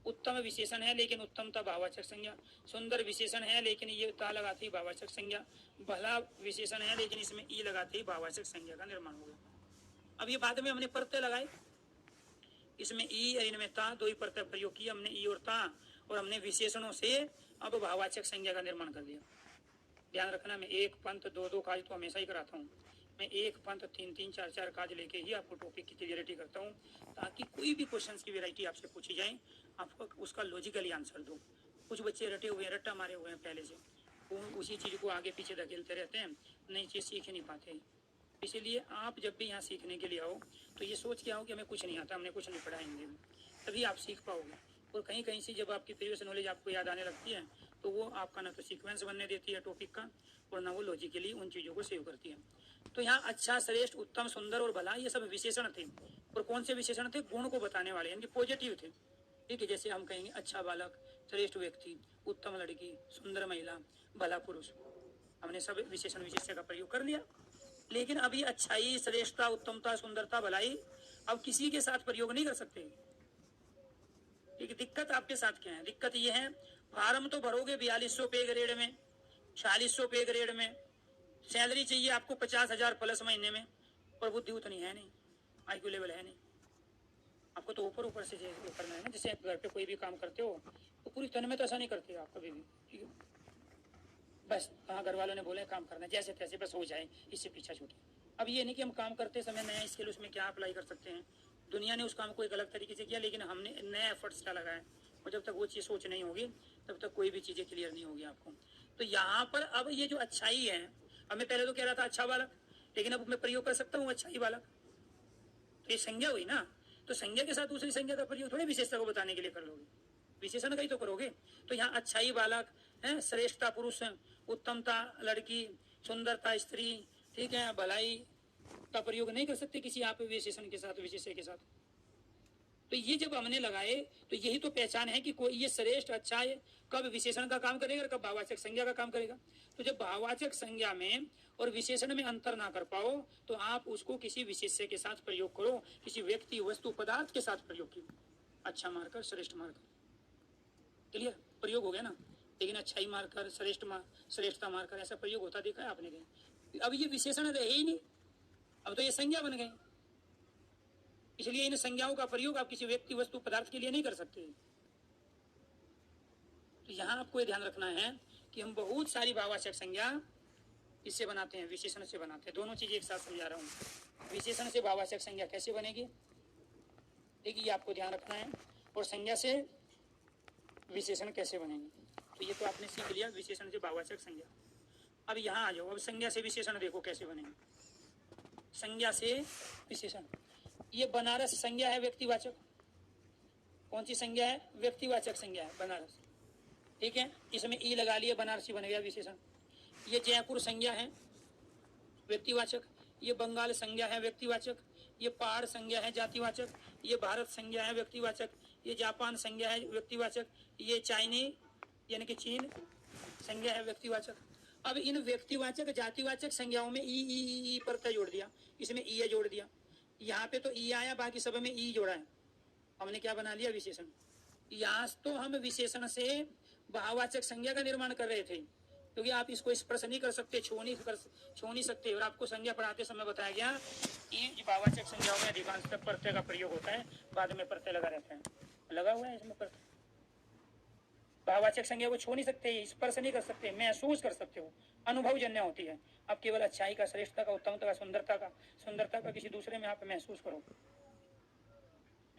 उत्तम विशेषण है लेकिन उत्तमता भाववाचक संज्ञा। सुंदर विशेषण है लेकिन ये ता लगाते ही भाववाचक संज्ञा। भला विशेषण है लेकिन इसमें ई लगाते ही भाववाचक संज्ञा का निर्माण हो गया। अब ये बाद में हमने प्रत्यय लगाए, इसमें ई और इनमें ता, दो ही प्रत्यय प्रयोग किया हमने, ई और ता, और हमने विशेषणों से अब भाववाचक संज्ञा का निर्माण कर दिया। ध्यान रखना, मैं एक पंथ दो दो काज तो हमेशा ही कराता हूँ। मैं एक पंथ तीन तीन चार चार काज लेके ही आपको टॉपिक की क्लियरिटी करता हूँ, ताकि कोई भी क्वेश्चन की वैरायटी आपसे पूछी जाए आपको उसका लॉजिकली आंसर दो। कुछ बच्चे रटे हुए हैं, रट्टा मारे हुए हैं पहले से, वो उसी चीज़ को आगे पीछे धकेलते रहते हैं, नई चीज़ सीख नहीं पाते। इसीलिए आप जब भी यहाँ सीखने के लिए आओ तो ये सोच के आओ कि हमें कुछ नहीं आता, हमने कुछ नहीं पढ़ा हिंदी में, तभी आप सीख पाओगे। और कहीं कहीं से जब आपकी प्रीवियस नॉलेज आपको याद आने लगती है तो वो आपका ना तो सीक्वेंस बनने देती है टॉपिक का, और ना वो लॉजिकली उन चीज़ों को सेव करती है। तो यहाँ अच्छा, श्रेष्ठ, उत्तम, सुंदर और भला ये सब विशेषण थे। और कौन से विशेषण थे? गुण को बताने वाले, यानी पॉजिटिव थे। ठीक है, जैसे हम कहेंगे अच्छा बालक, श्रेष्ठ व्यक्ति, उत्तम लड़की, सुंदर महिला, भला पुरुष। हमने सब विशेषण विशेष्य का प्रयोग कर लिया, लेकिन अभी अच्छाई, श्रेष्ठता, उत्तमता, सुंदरता, भलाई अब किसी के साथ प्रयोग नहीं कर सकते। ठीक, दिक्कत आपके साथ क्या है? दिक्कत ये है, फार्म तो भरोगे 4200 पे ग्रेड में, 4600 पे ग्रेड में, सैलरी चाहिए आपको 50,000 प्लस महीने में, पर बुद्धि उतनी है नहीं, IQ लेवल है नहीं। आपको तो ऊपर ऊपर से करना है ना, जैसे घर पे कोई भी काम करते हो तो पूरी तन में तो ऐसा नहीं करते आप कभी भी। ठीक है, बस हाँ घर वालों ने बोले काम करना, जैसे तैसे बस हो जाए, इससे पीछा छूटे। अब ये नहीं कि हम काम करते समय नया स्किल उसमें क्या अप्लाई कर सकते हैं। दुनिया ने उस काम को एक अलग तरीके से किया, लेकिन हमने नया एफर्ट्स क्या लगाया, और जब तक वो चीज़ सोच नहीं होगी तब तक कोई भी चीज़ें क्लियर नहीं होगी आपको। तो यहाँ पर अब ये जो अच्छाई है, अब मैं पहले तो कह रहा था अच्छा बालक, लेकिन अब मैं प्रयोग कर सकता हूँ अच्छाई बालक, तो ये संज्ञा हुई ना। तो संज्ञा के साथ दूसरी संज्ञा का प्रयोग थोड़ी विशेषता को बताने के लिए कर लोगे, विशेषण का ही तो करोगे। तो यहाँ अच्छाई बालक है, श्रेष्ठता पुरुष, उत्तमता लड़की, सुंदरता स्त्री, ठीक है, भलाई का प्रयोग नहीं कर सकते किसी आप विशेषण के साथ, विशेष्य के साथ। तो ये जब हमने लगाए तो यही तो पहचान है कि कोई ये श्रेष्ठ अच्छा है, कब विशेषण का काम करेगा और कब भाववाचक संज्ञा का काम करेगा। तो जब भाववाचक संज्ञा में और विशेषण में अंतर ना कर पाओ तो आप उसको किसी विशेष्य के साथ प्रयोग करो, किसी व्यक्ति, वस्तु, पदार्थ के साथ प्रयोग करो, अच्छा मारकर, श्रेष्ठ मारकर। क्लियर प्रयोग हो गया ना। लेकिन अच्छाई मारकर, श्रेष्ठता मारकर ऐसा प्रयोग होता देखा है आपने कहीं? अब ये विशेषण रहे ही नहीं, अब तो ये संज्ञा बन गई। इसलिए इन संज्ञाओं का प्रयोग आप किसी व्यक्ति, वस्तु, पदार्थ के लिए नहीं कर सकते। तो यहाँ आपको ये ध्यान रखना है कि हम बहुत सारी भाववाचक संज्ञा इससे बनाते हैं, विशेषण से बनाते हैं। दोनों चीजें एक साथ समझा रहा हूँ। विशेषण से भाववाचक संज्ञा कैसे बनेगी, देखिए आपको ध्यान रखना है, और संज्ञा से विशेषण कैसे बनेंगे। तो ये तो आपने सीख लिया, विशेषण से भाववाचक संज्ञा। अब यहाँ आ जाओ, अब संज्ञा से विशेषण देखो कैसे बनेंगे। संज्ञा से विशेषण, ये बनारस संज्ञा है व्यक्तिवाचक। कौन सी संज्ञा है? व्यक्तिवाचक संज्ञा है बनारस। ठीक है, इसमें ई लगा लिया, बनारसी बन गया विशेषण। ये जयपुर संज्ञा है व्यक्तिवाचक, ये बंगाल संज्ञा है व्यक्तिवाचक, ये पहाड़ संज्ञा है जातिवाचक, ये भारत संज्ञा है व्यक्तिवाचक, ये जापान संज्ञा है व्यक्तिवाचक, ये चाइनी यानी कि चीन संज्ञा है व्यक्तिवाचक। अब इन व्यक्तिवाचक जातिवाचक संज्ञाओं में ई प्रत्यय जोड़ दिया, इसमें ई जोड़ दिया। यहाँ पे तो ई आया, बाकी सब में ई जोड़ा है, हमने क्या बना लिया? विशेषण। यहाँ तो हम विशेषण से भाववाचक संज्ञा का निर्माण कर रहे थे, क्योंकि आप इसको स्पर्श नहीं कर सकते, छू नहीं सकते। और आपको संज्ञा पढ़ाते समय बताया गया कि भाववाचक संज्ञाओं में अधिकांश प्रत्यय का प्रयोग होता है, बाद में प्रत्यय लगा रहता है, लगा हुआ है इसमें प्रत्यय। भाववाचक संज्ञा को छू नहीं सकते, स्पर्श नहीं कर सकते, महसूस कर सकते हो, अनुभव जन्य होती है। अब केवल अच्छाई का, श्रेष्ठता का, उत्तमता का, सुंदरता का किसी दूसरे में आप महसूस करो।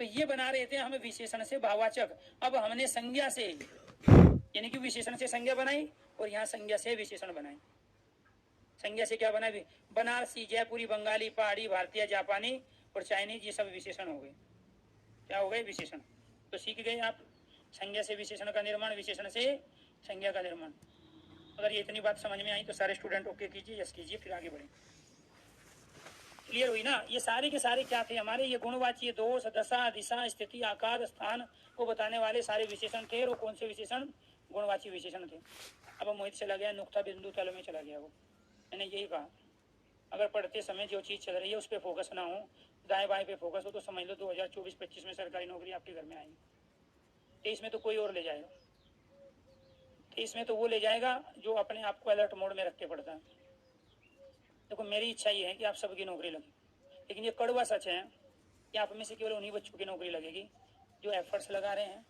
तो ये बना रहे थे हम विशेषण से भाववाचक। अब हमने संज्ञा से यानी कि विशेषण से संज्ञा बनाई और यहाँ संज्ञा से विशेषण बनाई। संज्ञा से क्या बना? बनारसी, जयपुरी, बंगाली, पहाड़ी, भारतीय, जापानी और चाइनीज, ये सब विशेषण हो गए। क्या हो गए? विशेषण। तो सीख गए आप संज्ञा से विशेषण का निर्माण, विशेषण से संज्ञा का निर्माण। अगर ये इतनी बात समझ में आई तो सारे स्टूडेंट ओके कीजिए, यस कीजिए, फिर आगे बढ़े। क्लियर हुई ना? ये सारे के सारे क्या थे हमारे? ये गुणवाची, दोष, दशा, दिशा, स्थिति, आकार, स्थान को बताने वाले सारे विशेषण थे। और कौन से विशेषण? गुणवाची विशेषण थे। अब मोहित चला गया, नुक्ता बिंदु तल में चला गया। वो मैंने यही कहा, अगर पढ़ते समय जो चीज चल रही है उस पर फोकस ना हो, दाएं बाएं पे फोकस हो, तो समझ लो 2024-25 में सरकारी नौकरी आपके घर में आएगी। 23 में तो कोई और ले जाएगा, 23 में तो वो ले जाएगा जो अपने आप को अलर्ट मोड में रख के पढ़ता है। देखो मेरी इच्छा ये है कि आप सबकी नौकरी लगे, लेकिन ये कड़वा सच है कि आप में से केवल उन्हीं बच्चों की नौकरी लगेगी जो एफर्ट्स लगा रहे हैं,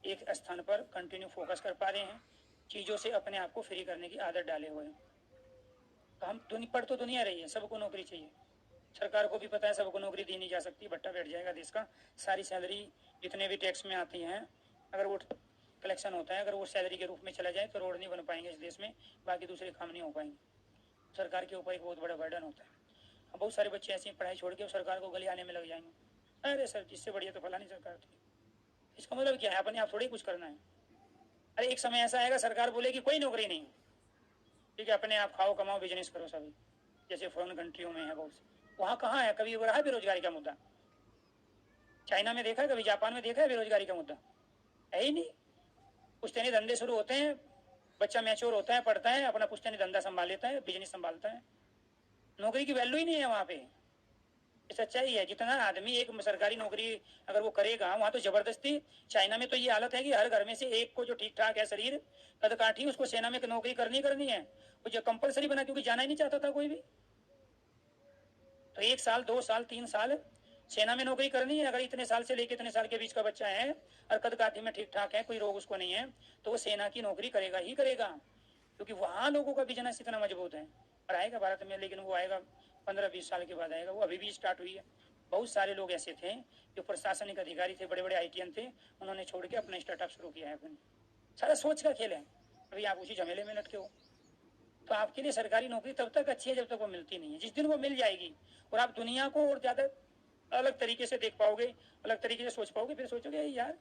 एक स्थान पर कंटिन्यू फोकस कर पा रहे हैं, चीज़ों से अपने आप को फ्री करने की आदत डाले हुए हैं। तो हम पढ़ तो दुनिया रही है, सबको नौकरी चाहिए। सरकार को भी पता है सबको नौकरी दी नहीं जा सकती, भट्टा बैठ जाएगा देश का। सारी सैलरी जितने भी टैक्स में आती हैं, अगर वो कलेक्शन होता है, अगर वो सैलरी के रूप में चला जाए तो रोड नहीं बन पाएंगे इस देश में, बाकी दूसरे काम नहीं हो पाएंगे। सरकार के ऊपर एक बहुत बड़ा बर्डन होता है। अब बहुत सारे बच्चे ऐसी पढ़ाई छोड़ के सरकार को गले आने में लग जाएंगे, अरे सर जिससे बढ़िया तो फलानी सरकार थी। इसका मतलब क्या है? अपने आप थोड़ी कुछ करना है। अरे एक समय ऐसा आएगा सरकार बोलेगी कोई नौकरी नहीं, ठीक है, अपने आप खाओ, कमाओ, बिजनेस करो सभी, जैसे फॉरेन कंट्रियों में है बहुत से। वहाँ कहाँ है कभी रहा बेरोजगारी का मुद्दा? चाइना में देखा है कभी? जापान में देखा है बेरोजगारी का मुद्दा? है ही नहीं। कुछ तेने धंधे शुरू होते हैं, बच्चा मैच्योर होता है, पढ़ता है, अपना पुश्तैनी धंधा संभाल लेता है, बिजनेस संभालता है, नौकरी की वैल्यू ही नहीं है वहां पे। सच्चाई है। जितना आदमी एक सरकारी नौकरी अगर वो करेगा वहां तो जबरदस्ती, चाइना में तो ये हालत है कि हर घर में से एक को जो ठीक ठाक है शरीर कदकाठी उसको सेना में नौकरी करनी है, वो जो कंपलसरी बना, क्योंकि जाना ही नहीं चाहता था कोई भी। तो 1 साल 2 साल 3 साल सेना में नौकरी करनी है। अगर इतने साल से लेकर इतने साल के बीच का बच्चा है और कदकाठी में ठीक ठाक है, कोई रोग उसको नहीं है, तो वो सेना की नौकरी करेगा ही करेगा, क्योंकि वहां लोगों का बिजनेस इतना मजबूत है। और आएगा भारत में, लेकिन वो आएगा 15-20 साल के बाद आएगा, वो अभी भी स्टार्ट हुई है। बहुत सारे लोग ऐसे थे जो प्रशासनिक अधिकारी थे, बड़े बड़े आईटीएन थे, उन्होंने छोड़ के अपना स्टार्टअप शुरू किया है अपने। सारा सोच का खेल है। अभी आप उसी झमेले में लटके हो। तो आपके लिए सरकारी नौकरी तब तक अच्छी है जब तक वो मिलती नहीं है। जिस दिन वो मिल जाएगी और आप दुनिया को और ज्यादा अलग तरीके से देख पाओगे, अलग तरीके से सोच पाओगे, फिर सोचोगे यार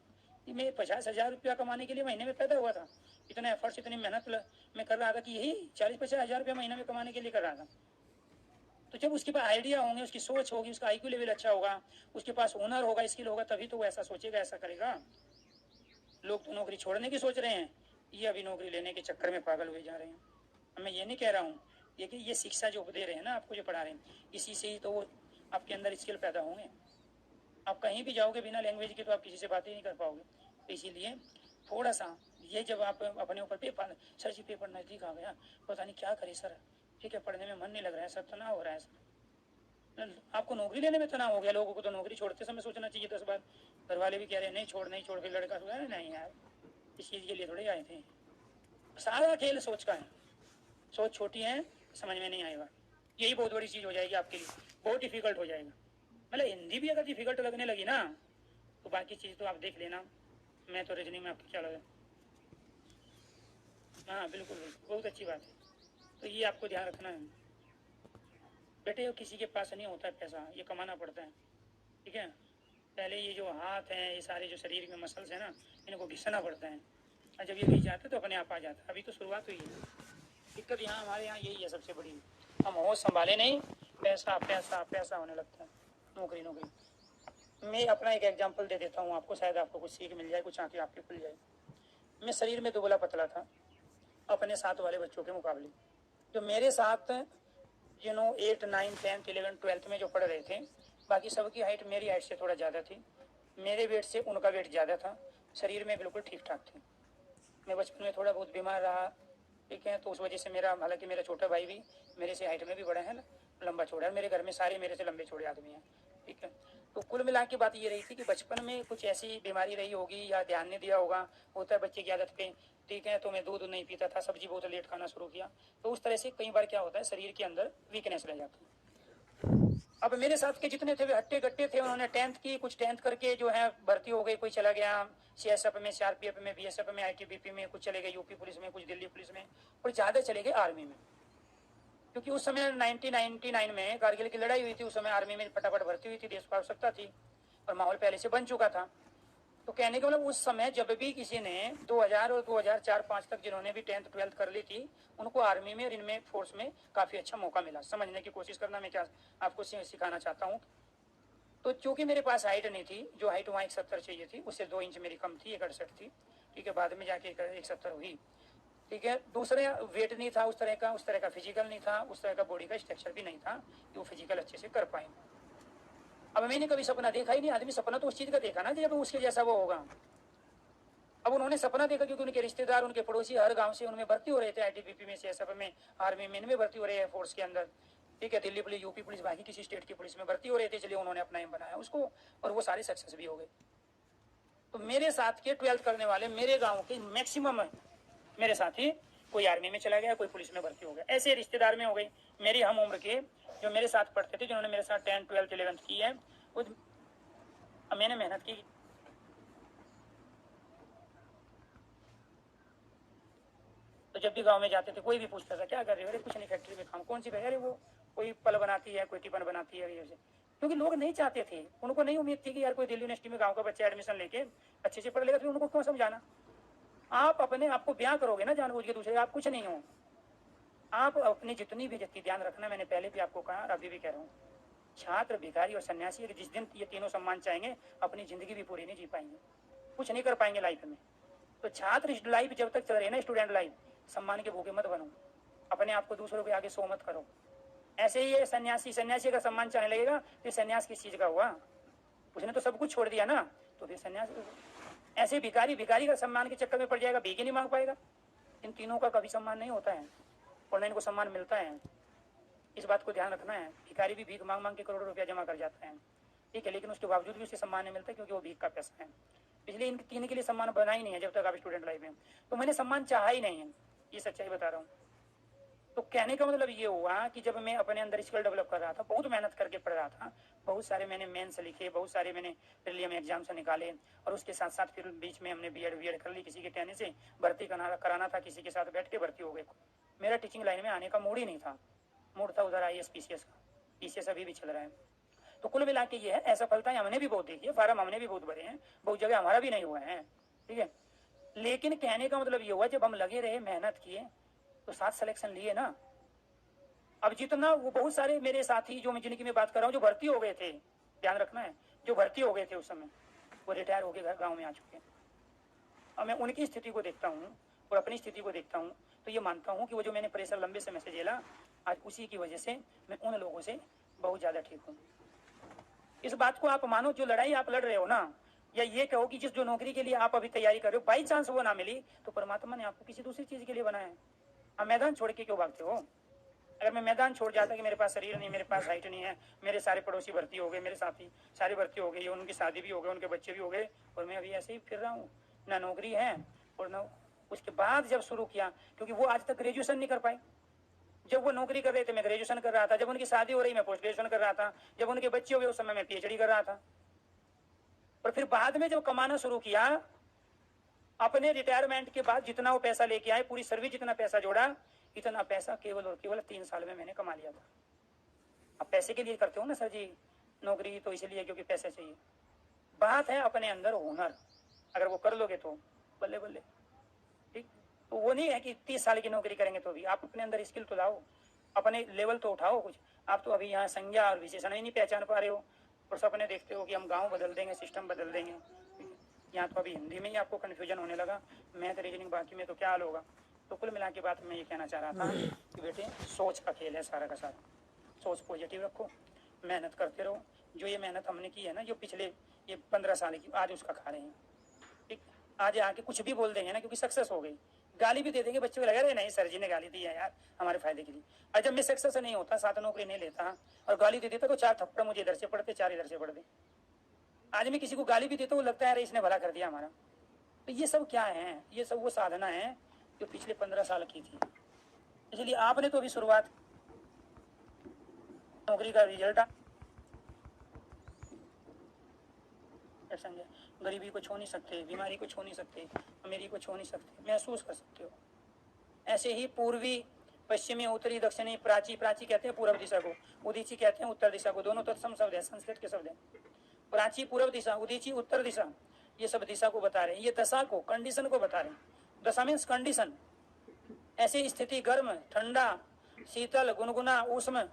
मैं 50,000 रुपया कमाने के लिए महीने में पैदा हुआ था, इतना एफर्ट्स इतनी मेहनत मैं कर रहा था कि यही 40-50,000 रुपया महीने में कमाने के लिए कर रहा था। तो जब उसके पास आइडिया होंगे, उसकी सोच होगी, उसका आईक्यू लेवल अच्छा होगा, उसके पास हुनर होगा, स्किल होगा, तभी तो वो ऐसा सोचेगा, ऐसा करेगा। लोग तो नौकरी छोड़ने की सोच रहे हैं, ये अभी नौकरी लेने के चक्कर में पागल हुए जा रहे हैं। मैं ये नहीं कह रहा हूँ, ये शिक्षा जो दे रहे हैं ना आपको, जो पढ़ा रहे हैं, इसी से ही तो वो आपके अंदर स्किल पैदा होंगे। आप कहीं भी जाओगे बिना लैंग्वेज के तो आप किसी से बात ही नहीं कर पाओगे। तो इसीलिए थोड़ा सा ये, जब आप अपने ऊपर पेपर, सर जी पेपर नज़दीक आ गया, पता नहीं क्या करे सर, ठीक है पढ़ने में मन नहीं लग रहा है सर, तनाव हो रहा है सर। आपको नौकरी लेने में तनाव हो गया। लोगों को तो नौकरी छोड़ते समय सोचना चाहिए 10 बार। घर वाले भी कह रहे हैं नहीं छोड़, फिर लड़का सोच रहा है नहीं यार इस चीज़ के लिए थोड़े आए थे। सारा खेल सोच का है। सोच छोटी है, समझ में नहीं आएगा, यही बहुत बड़ी चीज़ हो जाएगी आपके लिए, बहुत डिफिकल्ट हो जाएगा। मतलब हिंदी भी अगर डिफिकल्ट लगने लगी ना तो बाकी चीज़ तो आप देख लेना। मैं तो रीजनिंग में आपको क्या लगा, हाँ बिल्कुल बहुत अच्छी बात है। तो ये आपको ध्यान रखना है बेटे, किसी के पास नहीं होता है पैसा, ये कमाना पड़ता है, ठीक है। पहले ये जो हाथ हैं, ये सारे जो शरीर में मसल्स हैं ना, इनको घिसना पड़ता है, और जब ये घिस जाते तो अपने आप आ जाता है। अभी तो शुरुआत हुई है। दिक्कत यहाँ हमारे यहाँ यही है सबसे बड़ी, हम होश संभाले नहीं, पैसा पैसा पैसा होने लगता है, नौकरी नौकरी। मैं अपना एक एग्जांपल दे देता हूँ आपको, शायद आपको कुछ सीख मिल जाए, कुछ आंखें आपकी खुल जाए। मैं शरीर में दुबला पतला था अपने साथ वाले बच्चों के मुकाबले। जो मेरे साथ जिन्हों 8, 9, 10, 11, 12 में जो पढ़ रहे थे, बाकी सबकी हाइट मेरी हाइट से थोड़ा ज़्यादा थी, मेरे वेट से उनका वेट ज़्यादा था, शरीर में बिल्कुल ठीक ठाक थे। मैं बचपन में थोड़ा बहुत बीमार रहा, ठीक है, तो उस वजह से मेरा, हालांकि मेरा छोटा भाई भी मेरे से हाइट में भी बड़ा है ना, लंबा चौड़ा है, मेरे घर में सारे मेरे से लंबे चौड़े आदमी हैं, ठीक है। तो कुल मिला के बात ये रही थी कि बचपन में कुछ ऐसी बीमारी रही होगी या ध्यान नहीं दिया होगा, होता है बच्चे की आदत पे, ठीक है। तो मैं दूध नहीं पीता था, सब्जी बहुत लेट खाना शुरू किया, तो उस तरह से कई बार क्या होता है शरीर के अंदर वीकनेस रह जाती है। अब मेरे साथ के जितने थे वे हट्टे कट्टे थे, उन्होंने 10th की, कुछ 10th करके जो है भर्ती हो गई, कोई चला गया सीएसएफ में, सीआरपीएफ में, बीएसएफ में, आईटीबीपी में, कुछ चले गए यूपी पुलिस में, कुछ दिल्ली पुलिस में, और ज्यादा चले गए आर्मी में। क्योंकि उस समय 1999 में कारगिल की लड़ाई हुई थी, उस समय आर्मी में फटाफट भर्ती हुई थी, देश को आवश्यकता थी और माहौल पहले से बन चुका था। तो कहने का मतलब उस समय जब भी किसी ने 2000 और 2004-5 तक जिन्होंने भी 10th 12th कर ली थी, उनको आर्मी में और इनमें फोर्स में काफी अच्छा मौका मिला। समझने की कोशिश करना, मैं क्या आपको सिखाना चाहता हूँ। तो चूंकि मेरे पास हाइट नहीं थी, जो हाइट वहाँ 170 चाहिए थी, उससे 2 इंच मेरी कम थी, 168 थी, ठीक है। बाद में जाके 170 हुई, ठीक है। दूसरे वेट नहीं था उस तरह का फिजिकल नहीं था, उस तरह का बॉडी का स्ट्रक्चर भी नहीं था कि वो फिजिकल अच्छे से कर पाएंगे। अब मैंने कभी सपना देखा ही नहीं, आदमी सपना तो उस चीज का देखा ना जब उसके जैसा वो होगा। अब उन्होंने सपना देखा क्योंकि उनके रिश्तेदार, उनके पड़ोसी हर गांव से उनमें भर्ती हो रहे थे, आईटीबीपी में, सीएसएफ में, आर्मी में, इनमें भर्ती हो रहे हैं, फोर्स के अंदर, ठीक है। दिल्ली पुलिस, यूपी पुलिस, बाकी किसी स्टेट की पुलिस में भर्ती हो रहे थे, इसलिए उन्होंने अपना एम बनाया उसको, और वो सारे सक्सेस भी हो गए। तो मेरे साथ के 12th करने वाले मेरे गाँव के मैक्सिमम मेरे साथ ही कोई आर्मी में चला गया, कोई पुलिस में भर्ती हो गया, ऐसे रिश्तेदार में हो गई। मेरी हम उम्र के जो मेरे साथ पढ़ते थे, जिन्होंने मेरे साथ 10, 12, 11 की है, वो मैंने मेहनत की। तो जब भी गांव में जाते थे कोई भी पूछता था क्या कर रहे हो, अरे कुछ नहीं फैक्ट्री में काम। कौन सी फैक्ट्री? अरे वो कोई पल बनाती है, कोई टिफिन बनाती है, ऐसे। क्योंकि लोग नहीं चाहते थे, उनको नहीं उम्मीद थी कि यार कोई दिल्ली यूनिवर्सिटी में गांव का बच्चा एडमिशन लेके अच्छे से पढ़ लेगा, फिर उनको क्यों समझाना। आप अपने आप को ब्याह करोगे ना जानबूझ के दूसरे, आप कुछ नहीं हो। आप अपनी जितनी भी जति ध्यान रखना, मैंने पहले भी आपको कहा और अभी भी कह रहा हूँ, छात्र, भिखारी और सन्यासी जिस दिन ये तीनों सम्मान चाहेंगे, अपनी जिंदगी भी पूरी नहीं जी पाएंगे, कुछ नहीं कर पाएंगे लाइफ में। तो छात्र लाइफ जब तक चल रही है ना, स्टूडेंट लाइफ, सम्मान के भूखे मत बनो, अपने आप को दूसरों के आगे शो मत करो। ऐसे ही ये सन्यासी, सन्यासी का सम्मान चाहने लगेगा तो सन्यास किस चीज का हुआ? उसने तो सब कुछ छोड़ दिया ना, तो फिर सन्यास। ऐसे भिखारी, भिखारी का सम्मान के चक्कर में पड़ जाएगा, भीख ही नहीं मांग पाएगा। इन तीनों का कभी सम्मान नहीं होता है और न इनको सम्मान मिलता है। इस बात को ध्यान रखना है। भिखारी भी भीख मांग मांग के करोड़ों रुपया जमा कर जाता है, ठीक है, लेकिन उसके बावजूद भी उसे सम्मान नहीं मिलता क्योंकि वो भीख का पैसा है। इसलिए इन तीन के लिए सम्मान बना ही नहीं है जब तक आप स्टूडेंट लाइफ में। तो मैंने सम्मान चाहा ही नहीं है, ये सच्चाई बता रहा हूँ। तो कहने का मतलब ये हुआ कि जब मैं अपने अंदर स्किल डेवलप कर रहा था, बहुत मेहनत करके पढ़ रहा था, बहुत सारे मैंने मेंस लिखे, बहुत सारे मैंने प्रीलिम एग्जाम से निकाले, और उसके साथ साथ फिर बीच में हमने बीएड कर ली, किसी के कहने से भर्ती कराना था, किसी के साथ बैठ के भर्ती हो गए। मेरा टीचिंग लाइन में आने का मूड ही नहीं था, मूड था उधर IAS PCS का। PCS अभी भी चल रहा है। तो कुल मिला के ये है, असफलताएं हमने भी बहुत देखी है, फार्म हमने भी बहुत भरे हैं, बहुत जगह हमारा भी नहीं हुआ है, ठीक है। लेकिन कहने का मतलब ये हुआ जब हम लगे रहे, मेहनत किए, तो 7 सिलेक्शन लिए ना। अब जितना वो बहुत सारे मेरे साथी जो मैं जिनकी मैं बात कर रहा हूँ, जो भर्ती हो गए थे, ध्यान रखना है, जो भर्ती हो गए थे उस समय, वो रिटायर हो गए, गाँव में आ चुके हैं। अब मैं उनकी स्थिति को देखता हूँ और अपनी स्थिति को देखता हूँ, तो ये मानता हूँ कि वो जो मैंने प्रेशर लंबे समय से झेला, आज उसी की वजह से मैं उन लोगों से बहुत ज़्यादा ठीक हूँ। इस बात को आप मानो, जो लड़ाई आप लड़ रहे हो ना, या ये कहो कि जिस जो नौकरी के लिए आप अभी तैयारी कर रहे हो, बाई चांस वो ना मिली, तो परमात्मा ने आपको किसी दूसरी चीज के लिए बनाया है। आप मैदान छोड़ के क्यों भागते हो? अगर मैं मैदान छोड़ जाता कि मेरे पास शरीर नहीं, मेरे पास हाइट नहीं है, मेरे सारे पड़ोसी भर्ती हो गए, मेरे साथी सारे भर्ती हो गए, उनकी शादी भी हो गई, उनके बच्चे भी हो गए, और मैं अभी ऐसे ही फिर रहा हूँ, ना नौकरी है और ना। उसके बाद जब शुरू किया, क्योंकि वो आज तक ग्रेजुएशन नहीं कर पाए, जब वो नौकरी कर रहे थे मैं ग्रेजुएशन कर रहा था, जब उनकी शादी हो रही मैं पोस्ट ग्रेजुएशन कर रहा था, जब उनके बच्चे हुए उस समय मैं PhD कर रहा था। और फिर बाद में जब कमाना शुरू किया, अपने रिटायरमेंट के बाद जितना वो पैसा लेके आए, पूरी सर्विस जितना पैसा जोड़ा, इतना पैसा केवल और केवल 3 साल में मैंने कमा लिया था। अब पैसे के लिए करते हो ना सर जी नौकरी, तो इसलिए क्योंकि पैसे चाहिए। बात है अपने अंदर हुनर, अगर वो कर लोगे तो बल्ले बल्ले, ठीक। तो वो नहीं है कि 30 साल की नौकरी करेंगे तो भी, आप अपने अंदर स्किल तो लाओ, अपने लेवल तो उठाओ कुछ। आप तो अभी यहाँ संज्ञा और विशेषण ही नहीं पहचान पा रहे हो, और सपने देखते हो कि हम गाँव बदल देंगे, सिस्टम बदल देंगे। यहाँ तो अभी हिंदी में ही आपको कन्फ्यूजन होने लगा, मैथ रीजनिंग बाकी में तो क्या हाल होगा। तो कुल मिला के बात मैं ये कहना चाह रहा था कि बेटे सोच का खेल है सारा का सारा, सोच पॉजिटिव रखो, मेहनत करते रहो। जो ये मेहनत हमने की है ना, जो पिछले ये 15 साल की, आज उसका खा रहे हैं, ठीक। आज आके कुछ भी बोल देंगे ना, क्योंकि सक्सेस हो गई, गाली भी दे देंगे, बच्चे को लगा रहे नहीं सर जी ने गाली दी है यार हमारे फायदे के लिए। और जब मैं सक्सेस नहीं होता, 7 नौकरी नहीं लेता और गाली दे देता, तो 4 थप्पड़ मुझे इधर से पड़ते, 4 इधर से पड़ते। आज मैं किसी को गाली भी देता हूँ, लगता है अरे इसने भला कर दिया हमारा। तो ये सब क्या है? ये सब वो साधना है जो पिछले 15 साल की थी। इसलिए आपने तो अभी शुरुआत, नौकरी का रिजल्ट समझे, गरीबी को छू नहीं सकते, बीमारी को छू नहीं सकते, अमीरी को छू नहीं सकते, महसूस कर सकते हो। ऐसे ही पूर्वी पश्चिमी उत्तरी दक्षिणी, प्राची, प्राची कहते हैं पूर्व दिशा को, उदीची कहते हैं उत्तर दिशा को, दोनों तत्सम शब्द है, संस्कृत के शब्द है। प्राची पूर्व दिशा, उदीची उत्तर दिशा, ये सब दिशा को बता रहे हैं, ये दशा को, कंडीशन को बता रहे हैं। दशा मीन्स कंडीशन, ऐसी स्थिति, गर्म, ठंडा, शीतल, गुनगुना, उष्म,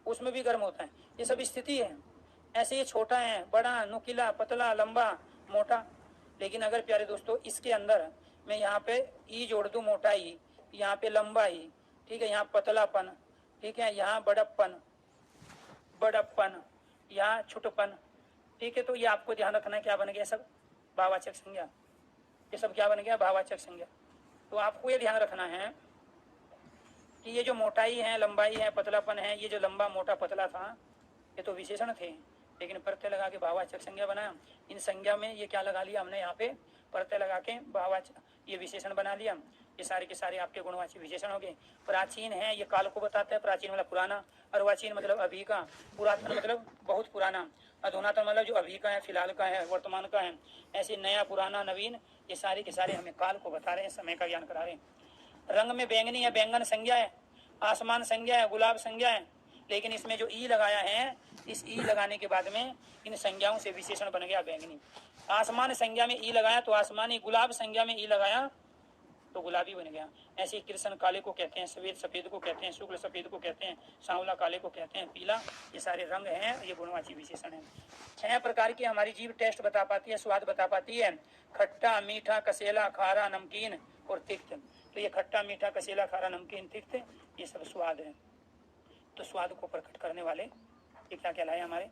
उसमें भी गर्म होता है, ये सब स्थिति है। ऐसे ये छोटा है, बड़ा, नुकीला, पतला, लंबा, मोटा। लेकिन अगर प्यारे दोस्तों इसके अंदर मैं यहाँ पे ई जोड़ दूं, मोटाई, यहाँ पे लंबाई, ठीक है, यहाँ पतलापन, ठीक है, यहाँ बड़प्पन, बड़प्पन, यहाँ छुटपन, ठीक है। तो ये आपको ध्यान रखना है, क्या बन गया सब? भाववाचक संज्ञा। ये सब क्या बन गया? भाववाचक संज्ञा। तो आपको ये ध्यान रखना है कि ये जो मोटाई है, लंबाई है, पतलापन है, ये जो लंबा, मोटा, पतला था, ये तो विशेषण थे, लेकिन प्रत्यय लगा के भाववाचक संज्ञा बनाया। इन संज्ञा में ये क्या लगा लिया हमने? यहाँ पे प्रत्यय लगा के भाववाचक, ये विशेषण बना लिया। ये सारे के सारे आपके गुणवाची विशेषण हो गए। प्राचीन है, ये काल को बताता है, प्राचीन मतलब पुराना, अर्वाचीन मतलब अभी का, पुरातन मतलब बहुत पुराना, अधुनातन मतलब जो अभी का है, फिलहाल का है, वर्तमान का है। ऐसे नया, पुराना, नवीन, ये सारे के सारे हमें काल को बता रहे हैं, समय का ज्ञान करा रहे हैं। रंग में बैंगनी है, बैंगन संज्ञा है, आसमान संज्ञा है, गुलाब संज्ञा है, लेकिन इसमें जो ई लगाया है, इस ई लगाने के बाद में इन संज्ञाओं से विशेषण बन गया बैंगनी। आसमान संज्ञा में ई लगाया तो आसमानी, गुलाब संज्ञा में ई लगाया तो गुलाबी बन गया। ऐसे कृष्ण काले को कहते हैं, सफेद सफेद को कहते हैं, शुक्ल सफेद को कहते हैं, सांवला काले को कहते हैं, पीला, ये सारे रंग हैं, ये गुणवाची विशेषण है। 6 प्रकार की हमारी जीभ टेस्ट बता पाती है, स्वाद बता पाती है। खट्टा, मीठा, कसेला, खारा, नमकीन, और तिक्त। तो ये खट्टा, मीठा, कसीला, खारा, नमकीन, तिक्त, ये सब स्वाद है। तो स्वाद को प्रकट करने वाले ये क्या कहलाए हमारे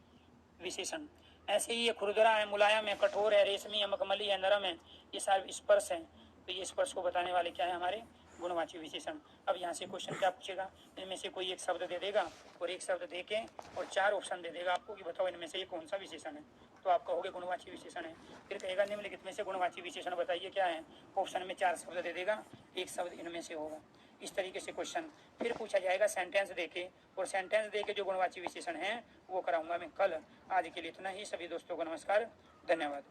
विशेषण। ऐसे ही ये खुरदरा है, मुलायम है, कठोर है, रेशमी है, मखमली है, नरम है, ये सारे स्पर्श है। तो ये स्पर्श को बताने वाले क्या है हमारे गुणवाची विशेषण। अब यहाँ से क्वेश्चन क्या पूछेगा, इनमें से कोई एक शब्द दे देगा और एक शब्द दे के और 4 ऑप्शन दे देगा आपको कि बताओ इनमें से ये कौन सा विशेषण है। तो आप कहोगे गुणवाची विशेषण है। फिर कहेगा निम्नलिखित में से गुणवाची विशेषण बताइए क्या है। ऑप्शन में 4 शब्द दे देगा, एक शब्द इनमें से होगा। इस तरीके से क्वेश्चन फिर पूछा जाएगा सेंटेंस देके, और सेंटेंस देके जो गुणवाची विशेषण है वो कराऊंगा मैं कल। आज के लिए इतना ही। सभी दोस्तों को नमस्कार, धन्यवाद।